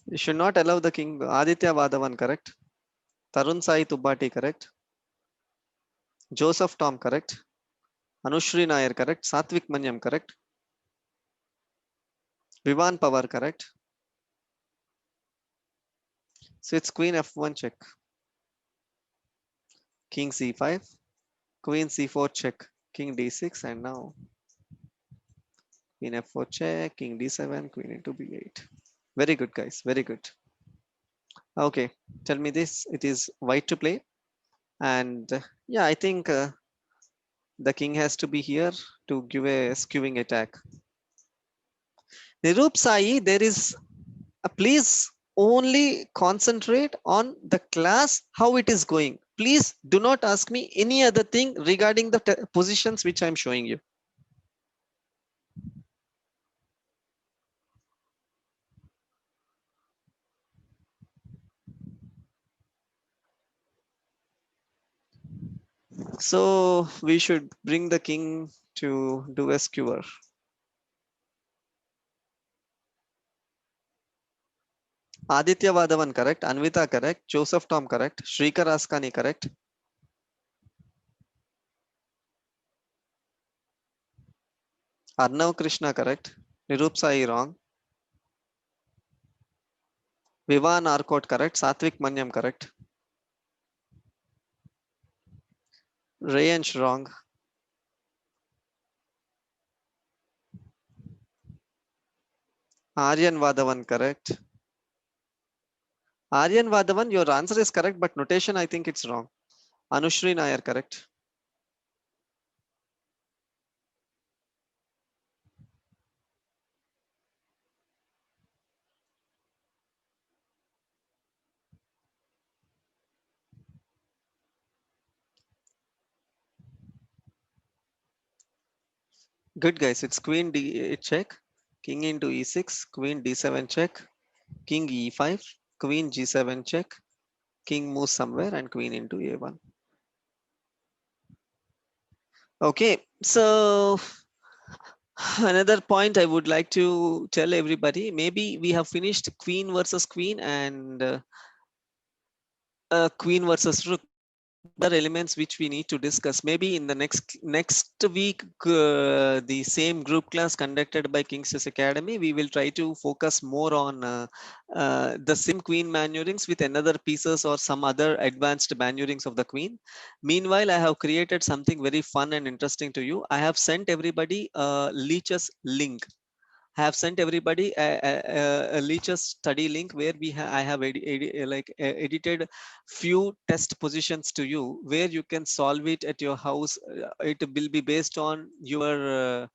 You should not allow the king. Aditya Vadavan correct. Tarun Sai Tubbati correct. Joseph Tom correct. Anushri Nair correct. Satvik Manyam correct. Vivan Pawar correct. So it's queen f1 check. King c5. Queen c4 check. King d6, and now queen f4 check. King d7. Queen into b8. Very good, guys. Very good. Okay, tell me this. It is white to play, and yeah, I think the king has to be here to give a skewing attack. Nirup Sai, there is a please only concentrate on the class, how it is going. Please do not ask me any other thing regarding the positions which I'm showing you. So we should bring the king to do a skewer. Aditya Vadavan correct, Anvita correct, Joseph Tom correct, Shrikar Askani correct, Arnav Krishna correct, Nirup Sai wrong, Vivan Arcot correct, Satvik Manyam correct, Rayansh wrong, Aryan Vadavan correct. Aryan Vadavan, your answer is correct, but notation I think it's wrong. Anushri Nair correct. Good guys, it's queen d8 check, king into e6, queen d7 check, king e5, queen g7 check, king moves somewhere, and queen into a1. Okay, so another point I would like to tell everybody, maybe we have finished queen versus queen and queen versus rook. Other elements which we need to discuss. Maybe in the next week, the same group class conducted by King's Chess Academy, we will try to focus more on the same queen maneuverings with another pieces or some other advanced maneuverings of the queen. Meanwhile, I have created something very fun and interesting to you. I have sent everybody a Leech's link. I have sent everybody a Leech's study link where I have edited few test positions to you where you can solve it at your house. It will be based on your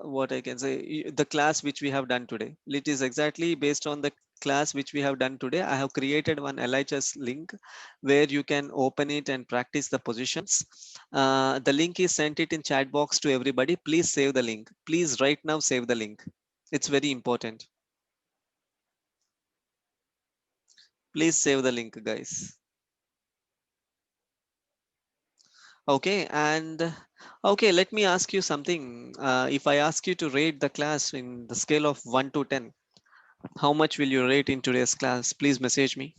what I can say, the class which we have done today. It is exactly based on the class which we have done today. I have created one LHS link where you can open it and practice the positions. The link is sent it in chat box to everybody. Please save the link. Please right now save the link. It's very important. Please save the link, guys. Okay, and okay, let me ask you something. If I ask you to rate the class in the scale of 1 to 10, how much will you rate in today's class? Please message me.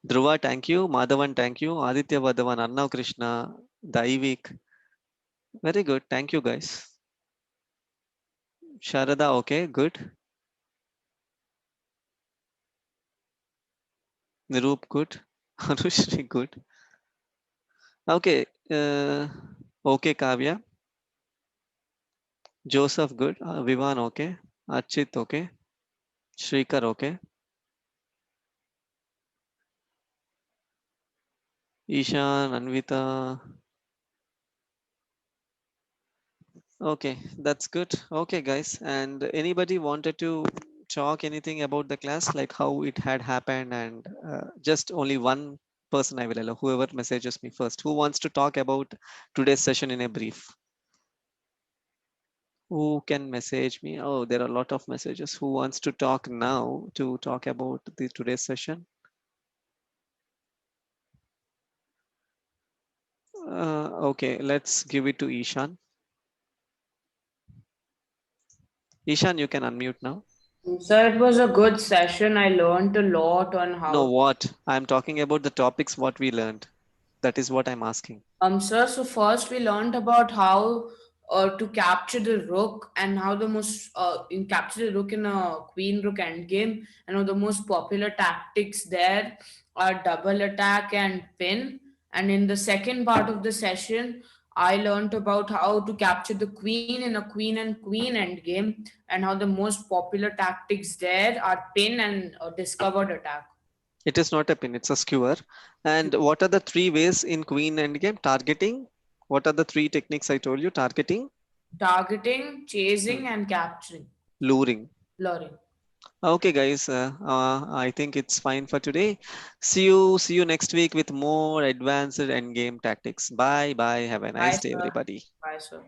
Dhruva, thank you. Madhavan, thank you. Aditya Vadhavan, Arnav Krishna, Daivik. Very good. Thank you, guys. Sharada, okay, good. Nirup, good. Anushri, good. Okay, okay, Kavya. Joseph, good. Vivan, okay. Archit, okay. Shrikar, okay. Ishan, Anvita. Okay, that's good. Okay, guys. And anybody wanted to talk anything about the class, like how it had happened, and just only one person I will allow, whoever messages me first. Who wants to talk about today's session in a brief? Who can message me? Oh, there are a lot of messages. Who wants to talk now to talk about the today's session? Okay, let's give it to Ishan. Ishan, you can unmute now. So it was a good session. I learned a lot on No, how. what? I'm talking about the topics what we learned. That is what I'm asking. Sir, so first we learned about how to capture the rook and how the most in capture the rook in a queen rook endgame, and how the most popular tactics there are double attack and pin. And in the second part of the session, I learned about how to capture the queen in a queen and queen endgame, and how the most popular tactics there are pin and discovered attack. It is not a pin, it's a skewer. And what are the three ways in Queen Endgame? Targeting. What are the three techniques I told you? Targeting, Targeting, hmm, chasing, and capturing. luring. Luring. Okay, guys. I think it's fine for today. See you next week with more advanced endgame tactics. Bye, bye. Have a Bye, nice day, sir. everybody. Bye, sir.